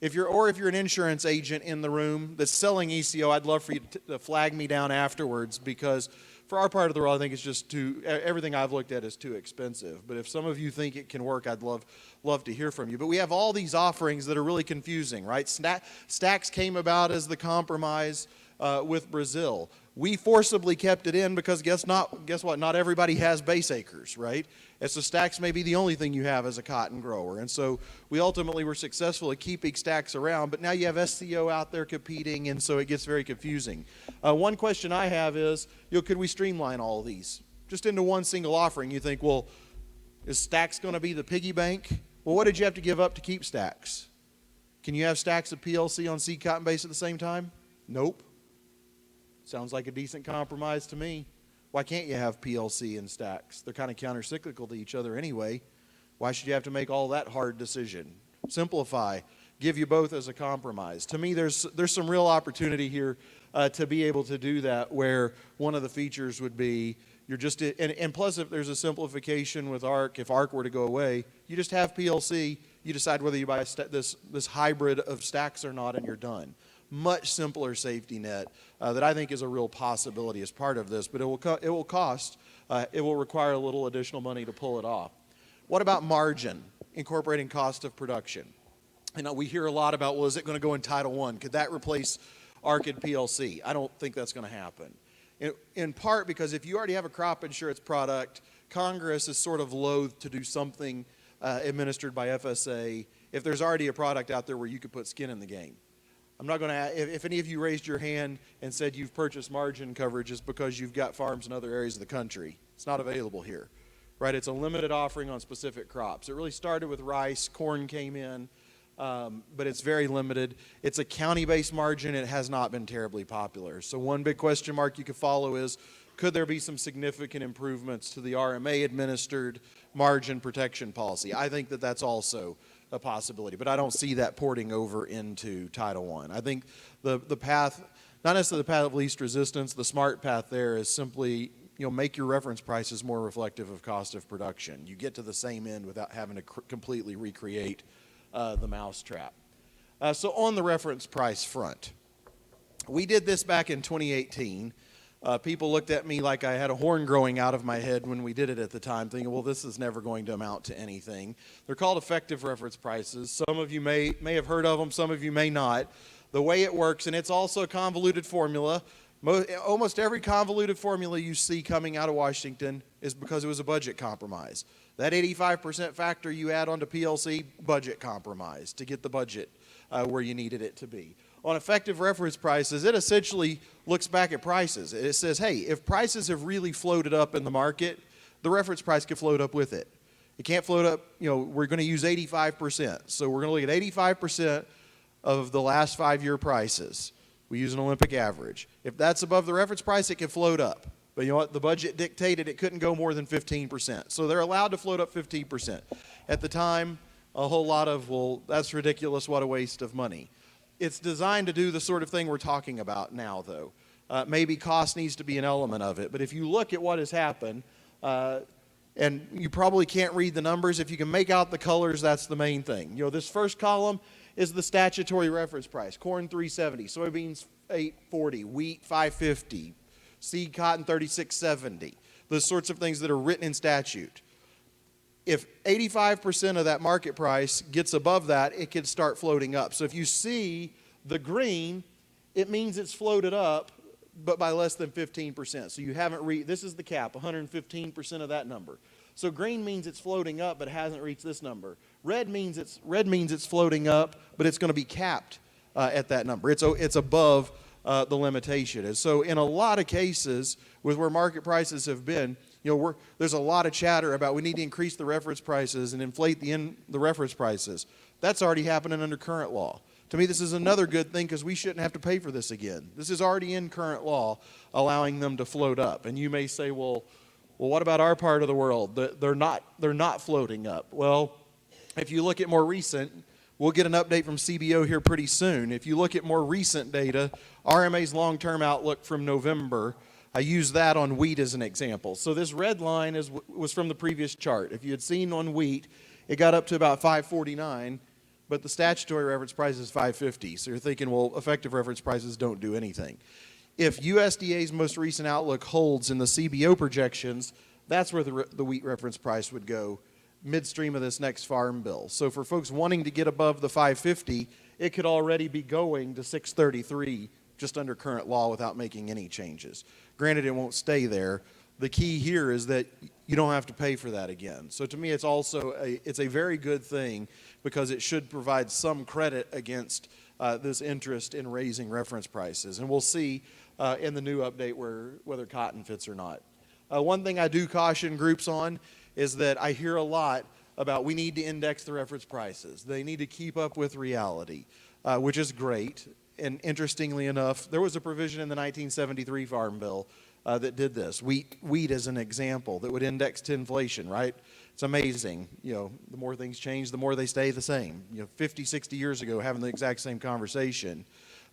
If you're an insurance agent in the room that's selling ECO, I'd love for you to flag me down afterwards, because for our part of the world, I think it's just everything I've looked at is too expensive. But if some of you think it can work, I'd love to hear from you. But we have all these offerings that are really confusing, right? Stacks came about as the compromise with Brazil. We forcibly kept it in because guess what? Not everybody has base acres, right? And so stacks may be the only thing you have as a cotton grower. And so we ultimately were successful at keeping stacks around, but now you have SCO out there competing, and so it gets very confusing. One question I have is, could we streamline all of these just into one single offering? You think, well, is stacks going to be the piggy bank? Well, what did you have to give up to keep stacks? Can you have stacks of PLC on seed cotton base at the same time? Nope. Sounds like a decent compromise to me. Why can't you have PLC and stacks? They're kind of counter-cyclical to each other anyway. Why should you have to make all that hard decision? Simplify. Give you both as a compromise. To me, there's some real opportunity here to be able to do that, where one of the features would be and plus if there's a simplification with ARC, if ARC were to go away, you just have PLC. You decide whether you buy this hybrid of stacks or not, and you're done. Much simpler safety net that I think is a real possibility as part of this, but it will cost. It will require a little additional money to pull it off. What about margin, incorporating cost of production? We hear a lot about, well, is it going to go in Title I? Could that replace ARC and PLC? I don't think that's going to happen. In part because if you already have a crop insurance product, Congress is sort of loath to do something administered by FSA if there's already a product out there where you could put skin in the game. I'm not going to, if any of you raised your hand and said you've purchased margin coverage, it's because you've got farms in other areas of the country. It's not available here, right? It's a limited offering on specific crops. It really started with rice. Corn came in, but it's very limited. It's a county-based margin. It has not been terribly popular. So one big question mark you could follow is, could there be some significant improvements to the RMA-administered margin protection policy? I think that that's also a possibility, but I don't see that porting over into Title I. I think the path, not necessarily the path of least resistance, the smart path there is simply, make your reference prices more reflective of cost of production. You get to the same end without having to completely recreate the mousetrap. So on the reference price front, we did this back in 2018. People looked at me like I had a horn growing out of my head when we did it at the time, thinking, well, this is never going to amount to anything. They're called effective reference prices. Some of you may have heard of them, some of you may not. The way it works, and it's also a convoluted formula. Almost every convoluted formula you see coming out of Washington is because it was a budget compromise. That 85% factor you add onto PLC, budget compromise to get the budget where you needed it to be. On effective reference prices, it essentially looks back at prices. It says, hey, if prices have really floated up in the market, the reference price can float up with it. It can't float up, we're going to use 85%. So we're going to look at 85% of the last 5-year prices. We use an Olympic average. If that's above the reference price, it can float up. But you know what? The budget dictated it couldn't go more than 15%. So they're allowed to float up 15%. At the time, a whole lot of, well, that's ridiculous, what a waste of money. It's designed to do the sort of thing we're talking about now, though. Maybe cost needs to be an element of it. But if you look at what has happened, and you probably can't read the numbers, if you can make out the colors, that's the main thing. This first column is the statutory reference price. Corn, $3.70. Soybeans, $8.40. Wheat, $5.50. Seed cotton, $36.70. Those sorts of things that are written in statute. If 85% of that market price gets above that, it can start floating up. So if you see the green, it means it's floated up, but by less than 15%. So you haven't this is the cap, 115% of that number. So green means it's floating up, but it hasn't reached this number. Red means it's floating up, but it's going to be capped at that number. It's above the limitation. And so in a lot of cases, with where market prices have been, there's a lot of chatter about we need to increase the reference prices and inflate the reference prices. That's already happening under current law. To me, this is another good thing because we shouldn't have to pay for this again. This is already in current law, allowing them to float up. And you may say, well, what about our part of the world? They're not floating up. Well, if you look at more recent, we'll get an update from CBO here pretty soon. If you look at more recent data, RMA's long-term outlook from November, I use that on wheat as an example. So this red line was from the previous chart. If you had seen on wheat, it got up to about 549, but the statutory reference price is 550. So you're thinking, well, effective reference prices don't do anything. If USDA's most recent outlook holds in the CBO projections, that's where the wheat reference price would go midstream of this next farm bill. So for folks wanting to get above the 550, it could already be going to 633 just under current law without making any changes. Granted, it won't stay there. The key here is that you don't have to pay for that again. So to me, it's also it's a very good thing because it should provide some credit against this interest in raising reference prices. And we'll see in the new update whether cotton fits or not. One thing I do caution groups on is that I hear a lot about we need to index the reference prices. They need to keep up with reality, which is great. And interestingly enough, there was a provision in the 1973 Farm Bill that did this. Wheat as an example, that would index to inflation, right? It's amazing. You know, the more things change, the more they stay the same. 50, 60 years ago, having the exact same conversation.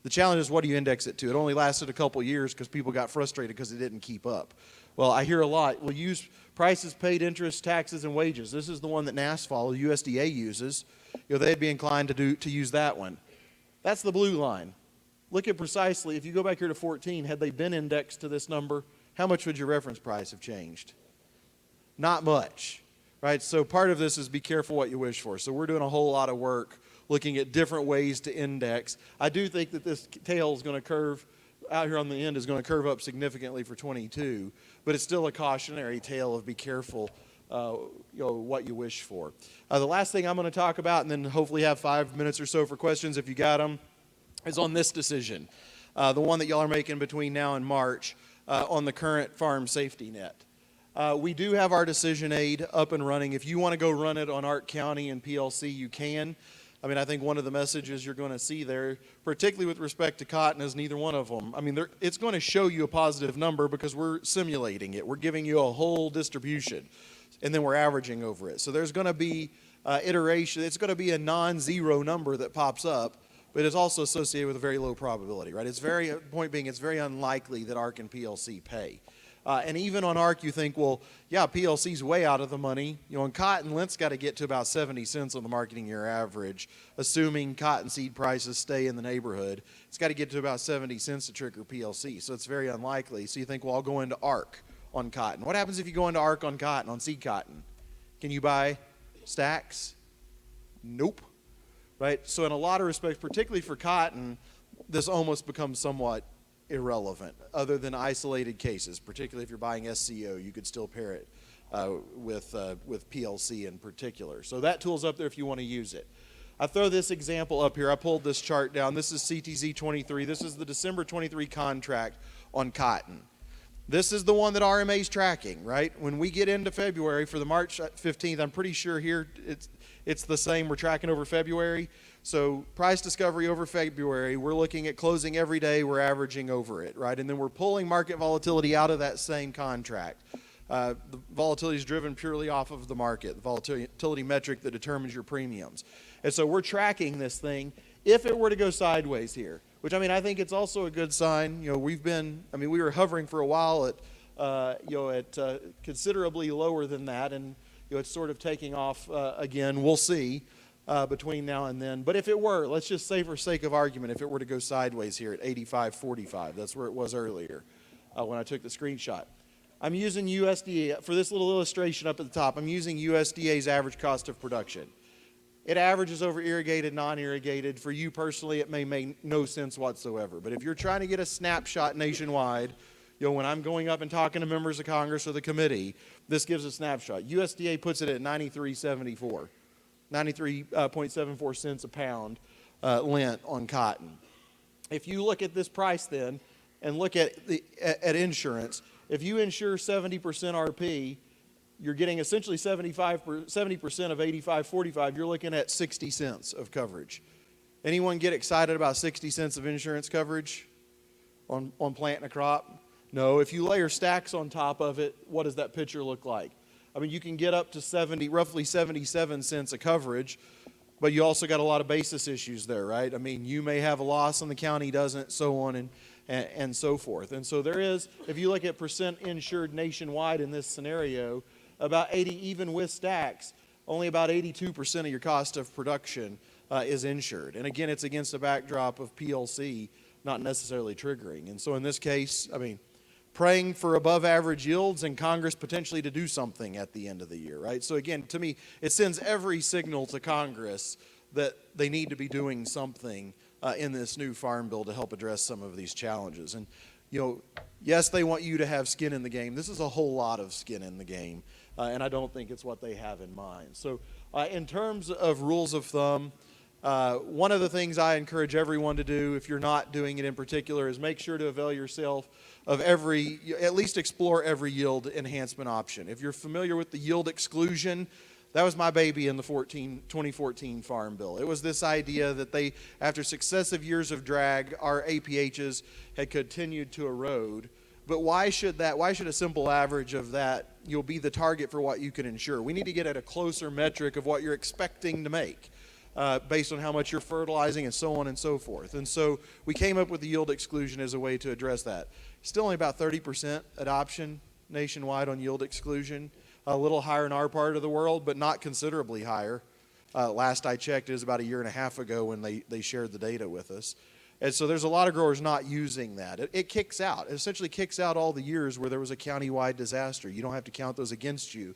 The challenge is, what do you index it to? It only lasted a couple years because people got frustrated because it didn't keep up. Well, I hear a lot, we'll use prices paid, interest, taxes, and wages. This is the one that NASFOL, USDA, uses. They'd be inclined to use that one. That's the blue line. Look at precisely, if you go back here to 14, had they been indexed to this number, how much would your reference price have changed? Not much, right? So part of this is be careful what you wish for. So we're doing a whole lot of work looking at different ways to index. I do think that this tail is going to curve, out here on the end is going to curve up significantly for 22, but it's still a cautionary tale of be careful what you wish for. The last thing I'm going to talk about, and then hopefully have 5 minutes or so for questions if you got them, is on this decision, the one that y'all are making between now and March on the current farm safety net. We do have our decision aid up and running. If you want to go run it on Ark County and PLC, you can. I mean, I think one of the messages you're going to see there, particularly with respect to cotton, is neither one of them. I mean, it's going to show you a positive number because we're simulating it. We're giving you a whole distribution, and then we're averaging over it. So there's going to be iteration. It's going to be a non-zero number that pops up, but it's also associated with a very low probability, right? Point being, it's very unlikely that ARC and PLC pay. And even on ARC, you think, well, yeah, PLC's way out of the money. On cotton, Lent's got to get to about 70 cents on the marketing year average, assuming cottonseed prices stay in the neighborhood. It's got to get to about 70 cents to trigger PLC, so it's very unlikely. So you think, well, I'll go into ARC on cotton. What happens if you go into ARC on cotton, on seed cotton? Can you buy stacks? Nope. Right? So in a lot of respects, particularly for cotton, this almost becomes somewhat irrelevant, other than isolated cases. Particularly if you're buying SCO, you could still pair it with PLC in particular. So that tool's up there if you want to use it. I throw this example up here. I pulled this chart down. This is CTZ 23. This is the December 23 contract on cotton. This is the one that RMA's tracking, right? When we get into February for the March 15th, I'm pretty sure here it's the same. We're tracking over February. So price discovery over February, we're looking at closing every day, we're averaging over it, right? And then we're pulling market volatility out of that same contract. The volatility is driven purely off of the market, the volatility metric that determines your premiums. And so we're tracking this thing. If it were to go sideways here, which I think it's also a good sign. We were hovering for a while at considerably lower than that, and it's sort of taking off again. We'll see. Between now and then. But if it were, let's just say for sake of argument, if it were to go sideways here at 85.45, that's where it was earlier when I took the screenshot. I'm using USDA, for this little illustration up at the top, I'm using USDA's average cost of production. It averages over irrigated, non-irrigated. For you personally, it may make no sense whatsoever. But if you're trying to get a snapshot nationwide, when I'm going up and talking to members of Congress or the committee, this gives a snapshot. USDA puts it at 93.74. 93.74 cents a pound lent on cotton. If you look at this price then and look at insurance, if you insure 70% RP, you're getting essentially 70% of 85.45. You're looking at 60 cents of coverage. Anyone get excited about 60 cents of insurance coverage on planting a crop? No. If you layer stacks on top of it, what does that picture look like? You can get up to roughly 77 cents of coverage, but you also got a lot of basis issues there, right? You may have a loss and the county doesn't, so on and so forth. And so there is, if you look at percent insured nationwide in this scenario, about 80, even with stacks, only about 82% of your cost of production is insured. And again, it's against a backdrop of PLC not necessarily triggering. And so in this case, praying for above average yields and Congress potentially to do something at the end of the year, right? So again, to me, it sends every signal to Congress that they need to be doing something in this new farm bill to help address some of these challenges. And, yes, they want you to have skin in the game. This is a whole lot of skin in the game, and I don't think it's what they have in mind. So in terms of rules of thumb, one of the things I encourage everyone to do, if you're not doing it in particular, is make sure to avail yourself of at least explore every yield enhancement option. If you're familiar with the yield exclusion, that was my baby in the 2014 Farm Bill. It was this idea that after successive years of drag, our APHs had continued to erode. But why should a simple average of that, be the target for what you can insure? We need to get at a closer metric of what you're expecting to make, based on how much you're fertilizing and so on and so forth. And so we came up with the yield exclusion as a way to address that. Still only about 30% adoption nationwide on yield exclusion. A little higher in our part of the world, but not considerably higher. Last I checked, it was about a year and a half ago when they shared the data with us. And so there's a lot of growers not using that. It kicks out. It essentially kicks out all the years where there was a county-wide disaster. You don't have to count those against you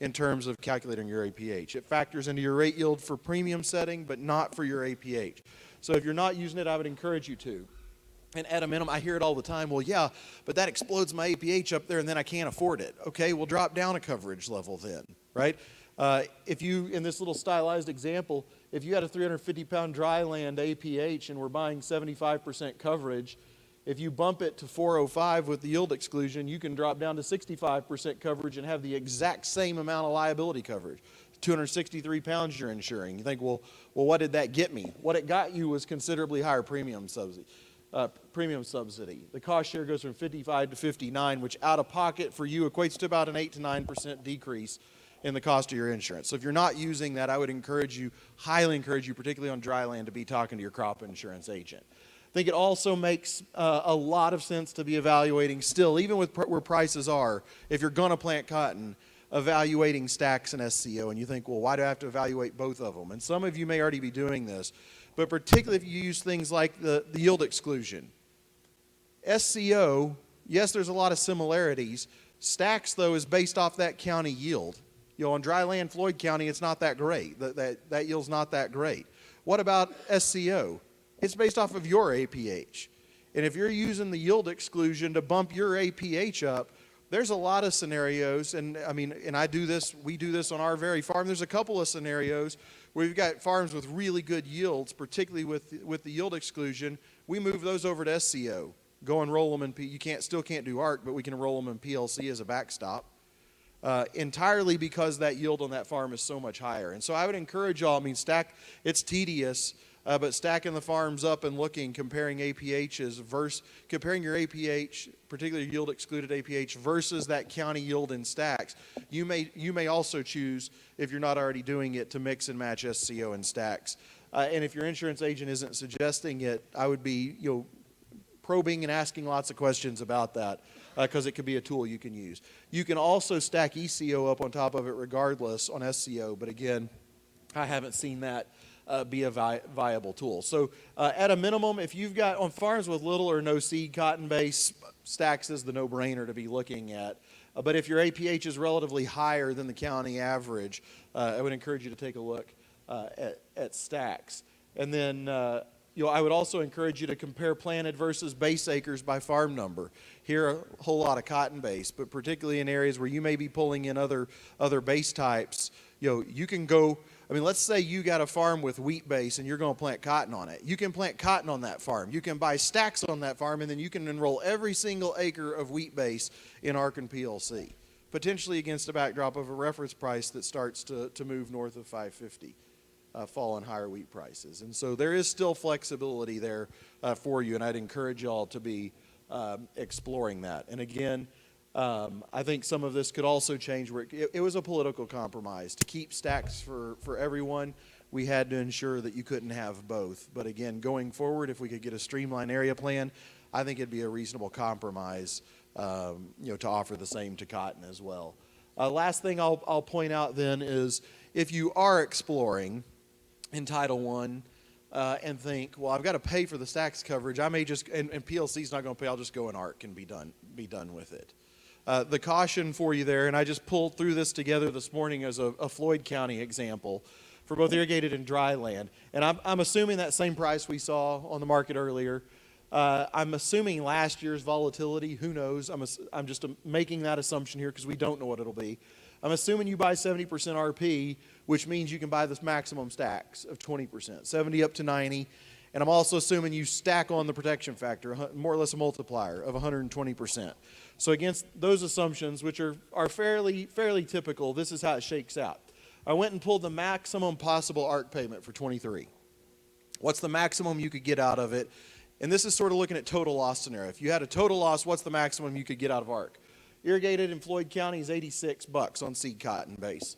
in terms of calculating your APH. It factors into your rate yield for premium setting, but not for your APH. So if you're not using it, I would encourage you to. And at a minimum, I hear it all the time, well, yeah, but that explodes my APH up there and then I can't afford it. Okay, well, drop down a coverage level then, right? If you, in this little stylized example, if you had a 350-pound dry land APH and we're buying 75% coverage, if you bump it to 405 with the yield exclusion, you can drop down to 65% coverage and have the exact same amount of liability coverage. 263 pounds you're insuring. You think, well, what did that get me? What it got you was considerably higher premium subsidy. The cost share goes from 55 to 59, which out of pocket for you equates to about an 8 to 9% decrease in the cost of your insurance. So if you're not using that, I would highly encourage you, particularly on dry land, to be talking to your crop insurance agent. I think it also makes a lot of sense to be evaluating still, even with where prices are, if you're going to plant cotton, evaluating stacks and SCO. And you think, well, why do I have to evaluate both of them? And some of you may already be doing this, but particularly if you use things like the yield exclusion. SCO, yes, there's a lot of similarities. Stacks, though, is based off that county yield. On dry land, Floyd County, it's not that great. That yield's not that great. What about SCO? It's based off of your APH. And if you're using the yield exclusion to bump your APH up, there's a lot of scenarios, and we do this on our very farm. There's a couple of scenarios where we've got farms with really good yields, particularly with the yield exclusion. We move those over to SCO. Go and roll them in still can't do ARC, but we can roll them in PLC as a backstop. Entirely because that yield on that farm is so much higher. And so I would encourage y'all, it's tedious, but stacking the farms up and comparing APHs comparing your APH, particularly yield excluded APH, versus that county yield in stacks. You may also choose, if you're not already doing it, to mix and match SCO and stacks. And if your insurance agent isn't suggesting it, I would be probing and asking lots of questions about that, because it could be a tool you can use. You can also stack ECO up on top of it regardless on SCO, but again, I haven't seen that be a viable tool. So at a minimum, if you've got on farms with little or no seed cotton base, stacks is the no-brainer to be looking at. But if your APH is relatively higher than the county average, I would encourage you to take a look at stacks. And then I would also encourage you to compare planted versus base acres by farm number. Here, a whole lot of cotton base, but particularly in areas where you may be pulling in other base types, you can go. Let's say you got a farm with wheat base and you're going to plant cotton on it. You can plant cotton on that farm. You can buy stacks on that farm, and then you can enroll every single acre of wheat base in ARC and PLC, potentially against a backdrop of a reference price that starts to move north of 550. Fall in higher wheat prices. And so there is still flexibility there for you, and I'd encourage y'all to be exploring that. And again, I think some of this could also change where it was a political compromise. To keep stacks for everyone, we had to ensure that you couldn't have both. But again, going forward, if we could get a streamlined area plan, I think it'd be a reasonable compromise to offer the same to cotton as well. Last thing I'll point out then is, if you are exploring in Title I and think, well, I've got to pay for the stacks coverage, I may just, and PLC's not going to pay, I'll just go in ARC and be done with it. The caution for you there, and I just pulled through this together this morning as a Floyd County example, for both irrigated and dry land. And I'm assuming that same price we saw on the market earlier. I'm assuming last year's volatility, who knows? I'm just making that assumption here because we don't know what it'll be. I'm assuming you buy 70% RP, which means you can buy the maximum stacks of 20%, 70 up to 90. And I'm also assuming you stack on the protection factor, more or less a multiplier of 120%. So against those assumptions, which are fairly typical, this is how it shakes out. I went and pulled the maximum possible ARC payment for 23. What's the maximum you could get out of it? And this is sort of looking at total loss scenario. If you had a total loss, what's the maximum you could get out of ARC? Irrigated in Floyd County is $86 on seed cotton base.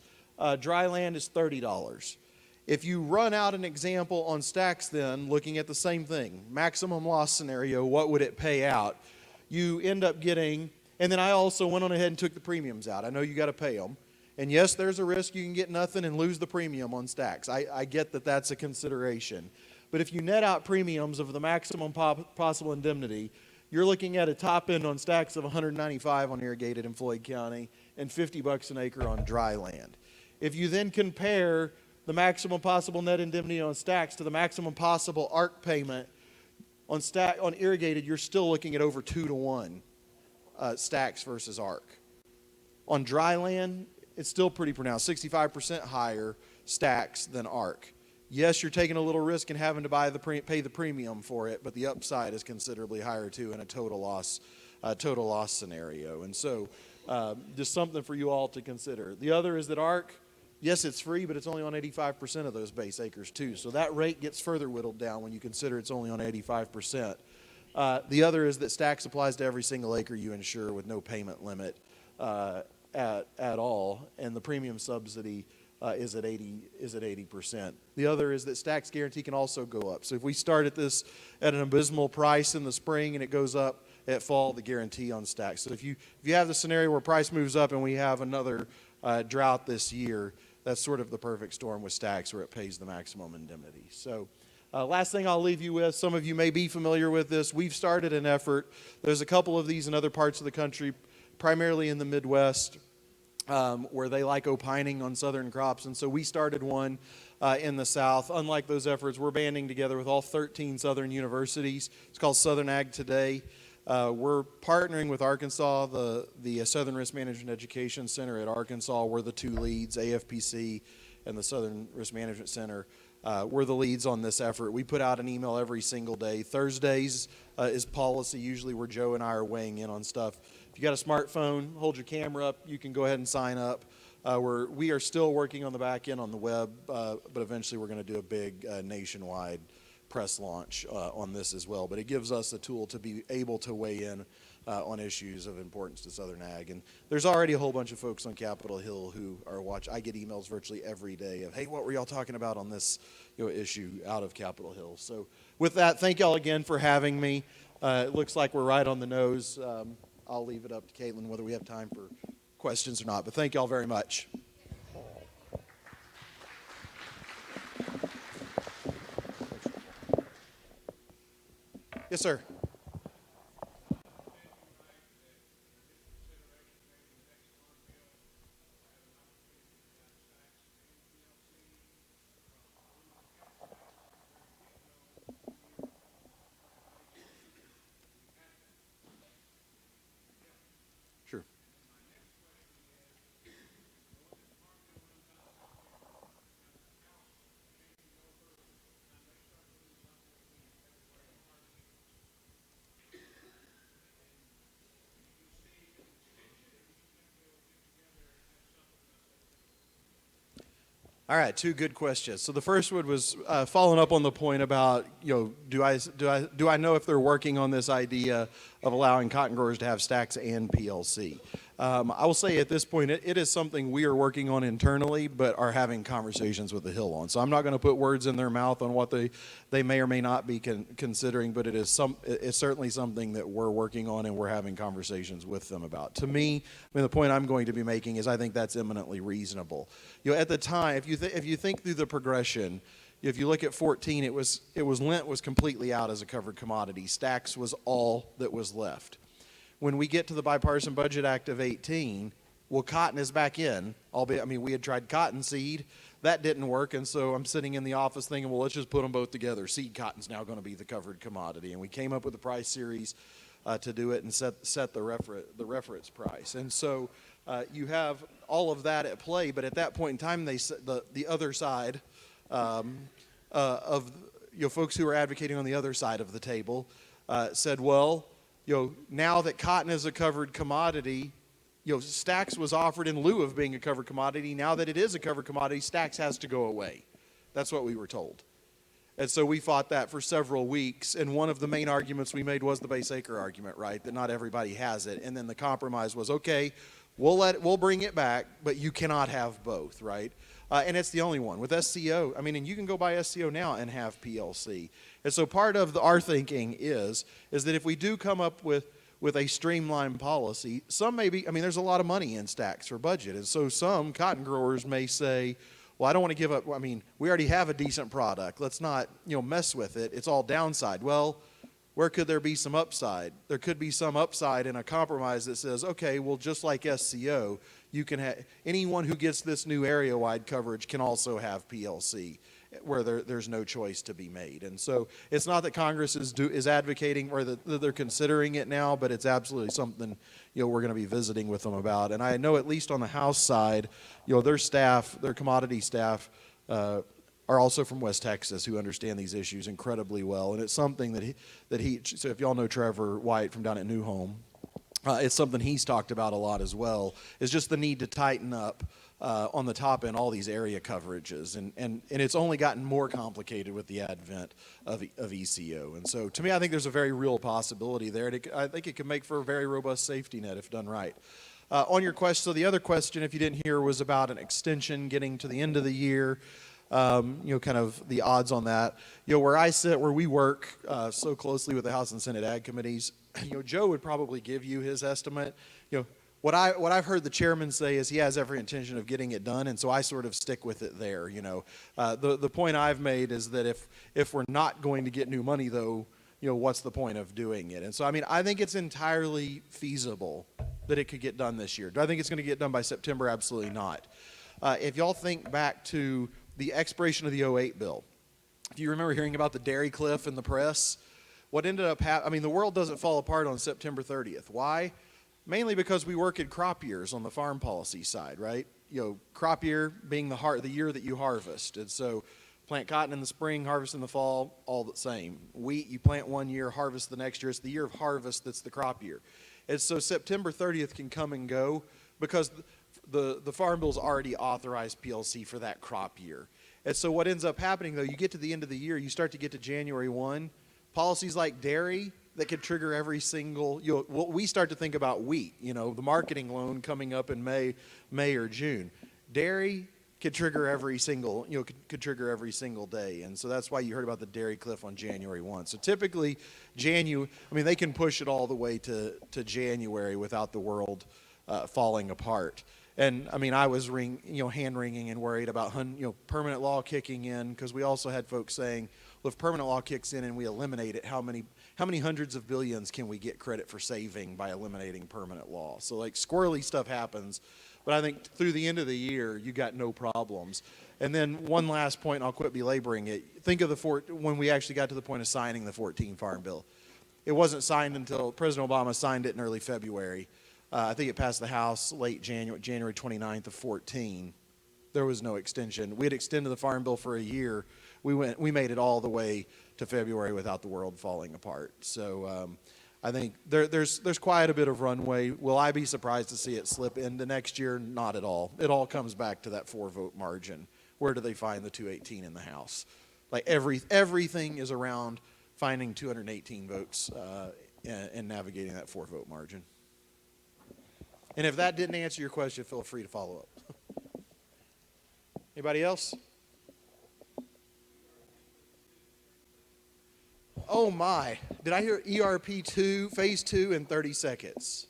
Dry land is $30. If you run out an example on stacks then, looking at the same thing, maximum loss scenario, what would it pay out? You end up getting, and then I also went on ahead and took the premiums out. I know you got to pay them. And yes, there's a risk you can get nothing and lose the premium on stacks. I get that that's a consideration. But if you net out premiums of the maximum possible indemnity, you're looking at a top end on stacks of $195 on irrigated in Floyd County and $50 an acre on dry land. If you then compare the maximum possible net indemnity on stacks to the maximum possible ARC payment on irrigated, you're still looking at over 2-to-1 stacks versus ARC. On dry land, it's still pretty pronounced, 65% higher stacks than ARC. Yes, you're taking a little risk in having to pay the premium for it, but the upside is considerably higher too in a total loss scenario. And so, just something for you all to consider. The other is that ARC, yes, it's free, but it's only on 85% of those base acres too. So that rate gets further whittled down when you consider it's only on 85%. The other is that stacks applies to every single acre you insure with no payment limit at all, and the premium subsidy is at 80%. The other is that stacks guarantee can also go up. So if we start at this at an abysmal price in the spring and it goes up at fall, the guarantee on stacks. So if you have the scenario where price moves up and we have another drought this year, that's sort of the perfect storm with stacks where it pays the maximum indemnity. So last thing I'll leave you with, some of you may be familiar with this. We've started an effort. There's a couple of these in other parts of the country, primarily in the Midwest, where they like opining on southern crops. And so we started one in the South. Unlike those efforts, we're banding together with all 13 southern universities. It's called Southern Ag Today. We're partnering with Arkansas, the Southern Risk Management Education Center at Arkansas. We're the two leads, AFPC and the Southern Risk Management Center. We're the leads on this effort. We put out an email every single day. Thursdays is policy, usually where Joe and I are weighing in on stuff. If you got a smartphone, hold your camera up. You can go ahead and sign up. We are still working on the back end on the web, but eventually we're going to do a big nationwide press launch on this as well. But it gives us a tool to be able to weigh in on issues of importance to Southern Ag. And there's already a whole bunch of folks on Capitol Hill who are watching. I get emails virtually every day of, hey, what were y'all talking about on this issue out of Capitol Hill? So with that, thank y'all again for having me. It looks like we're right on the nose. I'll leave it up to Caitlin whether we have time for questions or not. But thank y'all very much. Yes, sir. Sure. All right, two good questions. So the first one was following up on the point about, do I know if they're working on this idea of allowing cotton growers to have stacks and PLC? I will say at this point, it is something we are working on internally, but are having conversations with the Hill on. So I'm not going to put words in their mouth on what they may or may not be considering, but it's certainly something that we're working on and we're having conversations with them about. To me, the point I'm going to be making is I think that's eminently reasonable. At the time, if you think through the progression, if you look at 14, it was Lent was completely out as a covered commodity. Stacks was all that was left. When we get to the Bipartisan Budget Act of 18, well, cotton is back in. Albeit, we had tried cottonseed. that didn't work, and so I'm sitting in the office thinking, well, let's just put them both together. Seed cotton's now going to be the covered commodity, and we came up with a price series to do it and set the reference price. And so you have all of that at play, but at that point in time, the other side of folks who are advocating on the other side of the table said, well, now that cotton is a covered commodity, stacks was offered in lieu of being a covered commodity. Now that it is a covered commodity, stacks has to go away. That's what we were told. And so we fought that for several weeks, and one of the main arguments we made was the base acre argument, right, that not everybody has it. And then the compromise was, okay, we'll bring it back, but you cannot have both, right? And it's the only one. With SCO, and you can go buy SCO now and have PLC. And so part of our thinking is that if we do come up with a streamlined policy, some may be, there's a lot of money in stacks for budget. And so some cotton growers may say, well, I don't want to give up. We already have a decent product. Let's not, mess with it. It's all downside. Well, where could there be some upside? There could be some upside in a compromise that says, okay, well, just like SCO, you can have anyone who gets this new area-wide coverage can also have PLC, where there's no choice to be made. And so it's not that Congress is advocating or that they're considering it now, but it's absolutely something we're going to be visiting with them about. And I know at least on the House side, their staff, their commodity staff, are also from West Texas who understand these issues incredibly well. And it's something that he so if y'all know Trevor White from down at New Home, it's something he's talked about a lot as well, is just the need to tighten up on the top end all these area coverages. And it's only gotten more complicated with the advent of ECO. And so to me, I think there's a very real possibility there. And I think it could make for a very robust safety net if done right. On your question, so the other question, if you didn't hear, was about an extension getting to the end of the year. Kind of the odds on that. Where I sit, where we work so closely with the House and Senate Ag Committees, Joe would probably give you his estimate. What I've heard the chairman say is he has every intention of getting it done, and so I sort of stick with it there. The point I've made is that if we're not going to get new money, though, what's the point of doing it? And so, I think it's entirely feasible that it could get done this year. Do I think it's going to get done by September? Absolutely not. If y'all think back to the expiration of the 08 bill, if you remember hearing about the dairy cliff in the press, what ended up happening, the world doesn't fall apart on September 30th. Why? Mainly because we work in crop years on the farm policy side, right? Crop year being the year that you harvest. And so plant cotton in the spring, harvest in the fall, all the same. Wheat, you plant one year, harvest the next year. It's the year of harvest that's the crop year. And so September 30th can come and go because the Farm Bill's already authorized PLC for that crop year. And so what ends up happening, though, you get to the end of the year, you start to get to January 1, policies like dairy that could trigger every single, we start to think about wheat, the marketing loan coming up in May or June. Dairy could trigger every single, could trigger every single day. And so that's why you heard about the dairy cliff on January 1. So typically, they can push it all the way to January without the world falling apart. And I was hand wringing and worried about permanent law kicking in, because we also had folks saying, well, if permanent law kicks in and we eliminate it, how many hundreds of billions can we get credit for saving by eliminating permanent law? So squirrely stuff happens, but I think through the end of the year you got no problems. And then one last point, and I'll quit belaboring it. Think of when we actually got to the point of signing the 14 Farm Bill. It wasn't signed until President Obama signed it in early February. I think it passed the House late January 29th of 14. There was no extension. We had extended the Farm Bill for a year. We made it all the way to February without the world falling apart. So I think there's quite a bit of runway. Will I be surprised to see it slip into next year? Not at all. It all comes back to that 4-vote margin. Where do they find the 218 in the House? Everything is around finding 218 votes and navigating that 4-vote margin. And if that didn't answer your question, feel free to follow up. Anybody else? Oh my, did I hear ERP2, phase 2 in 30 seconds?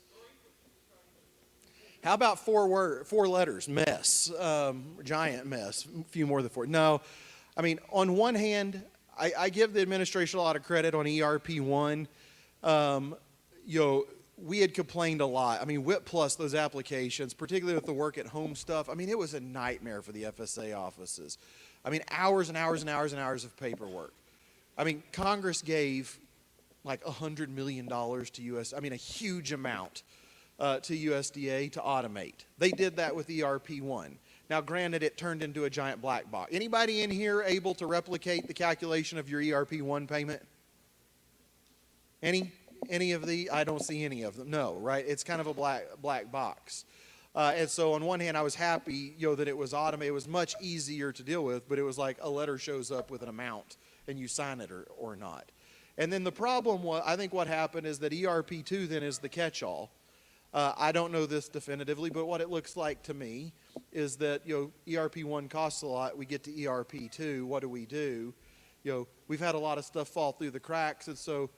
How about 4 letters, mess, giant mess, a few more than 4. No, on one hand, I give the administration a lot of credit on ERP1. we had complained a lot. I mean, WIP Plus, those applications, particularly with the work at home stuff, I mean, it was a nightmare for the FSA offices. I mean, hours and hours and hours and hours of paperwork. I mean, Congress gave like $100 million to I mean, a huge amount to USDA to automate. They did that with ERP1. Now, granted, it turned into a giant black box. Anybody in here able to replicate the calculation of your ERP1 payment? Any of the? I don't see any of them. No, right? It's kind of a black box. And so on one hand, I was happy, that it was automated. It was much easier to deal with, but it was like a letter shows up with an amount and you sign it or not. And then the problem was, I think what happened is that ERP2 then is the catch-all. I don't know this definitively, but what it looks like to me is that, ERP1 costs a lot. We get to ERP2. What do? We've had a lot of stuff fall through the cracks, and so,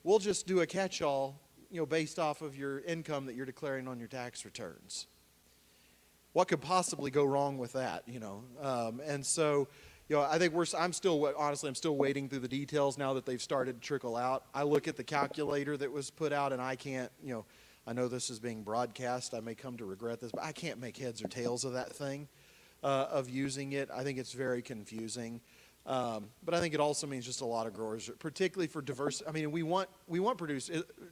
we'll just do a catch-all, based off of your income that you're declaring on your tax returns. What could possibly go wrong with that, And so, I think I'm still waiting through the details now that they've started to trickle out. I look at the calculator that was put out, and I can't, I know this is being broadcast. I may come to regret this, but I can't make heads or tails of that thing, of using it. I think it's very confusing. But I think it also means just a lot of growers, particularly for diverse. I mean, we want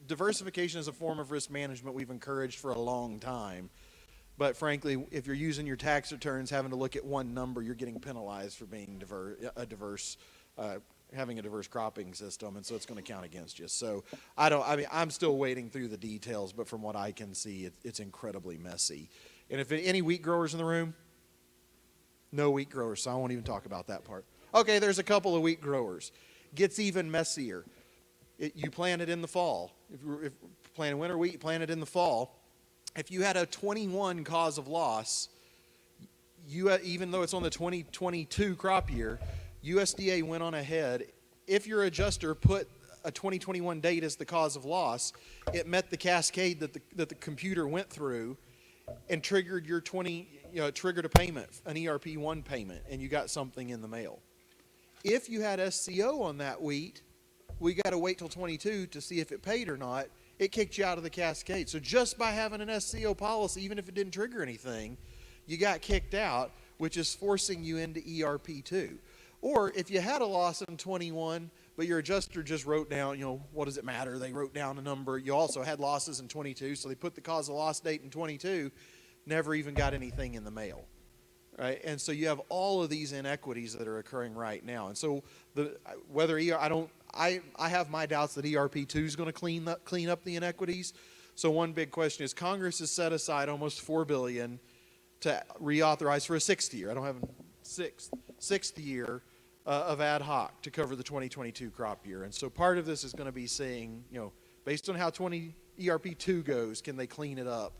diversification as a form of risk management we've encouraged for a long time. But frankly, if you're using your tax returns, having to look at one number, you're getting penalized for being having a diverse cropping system, and so it's going to count against you. So I'm still wading through the details, but from what I can see, it's incredibly messy. And if any wheat growers in the room? No wheat growers, so I won't even talk about that part. Okay, there's a couple of wheat growers. Gets even messier. You plant it in the fall. If you're planting winter wheat, plant it in the fall. If you had a 21 cause of loss, even though it's on the 2022 crop year, USDA went on ahead. If your adjuster put a 2021 date as the cause of loss, it met the cascade that the computer went through and triggered triggered a payment, an ERP1 payment, and you got something in the mail. If you had SCO on that wheat, we got to wait till 22 to see if it paid or not. It kicked you out of the cascade. So just by having an SCO policy, even if it didn't trigger anything, you got kicked out, which is forcing you into ERP2. Or if you had a loss in 21, but your adjuster just wrote down, what does it matter? They wrote down a number. You also had losses in 22, so they put the cause of loss date in 22, never even got anything in the mail. Right? And so you have all of these inequities that are occurring right now. And so I have my doubts that ERP2 is going to clean up the inequities. So one big question is, Congress has set aside almost $4 billion to reauthorize for a sixth year. I don't have a sixth year of ad hoc to cover the 2022 crop year. And so part of this is going to be saying, based on how ERP2 goes, can they clean it up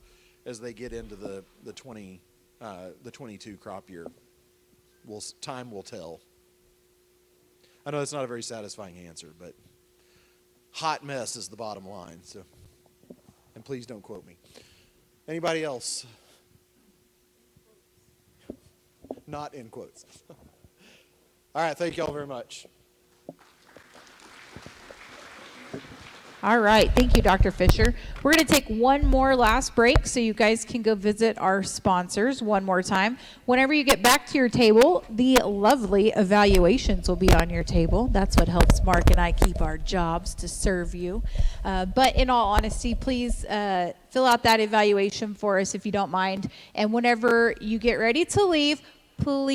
as they get into the 22 crop year? Time will tell. I know that's not a very satisfying answer, but hot mess is the bottom line. So, and please don't quote me. Anybody else? Not in quotes. All right, thank you all very much. All right, thank you, Dr. Fisher. We're going to take one more last break so you guys can go visit our sponsors one more time. Whenever you get back to your table, the lovely evaluations will be on your table. That's what helps Mark and I keep our jobs, to serve you. But in all honesty, please fill out that evaluation for us if you don't mind. And whenever you get ready to leave, please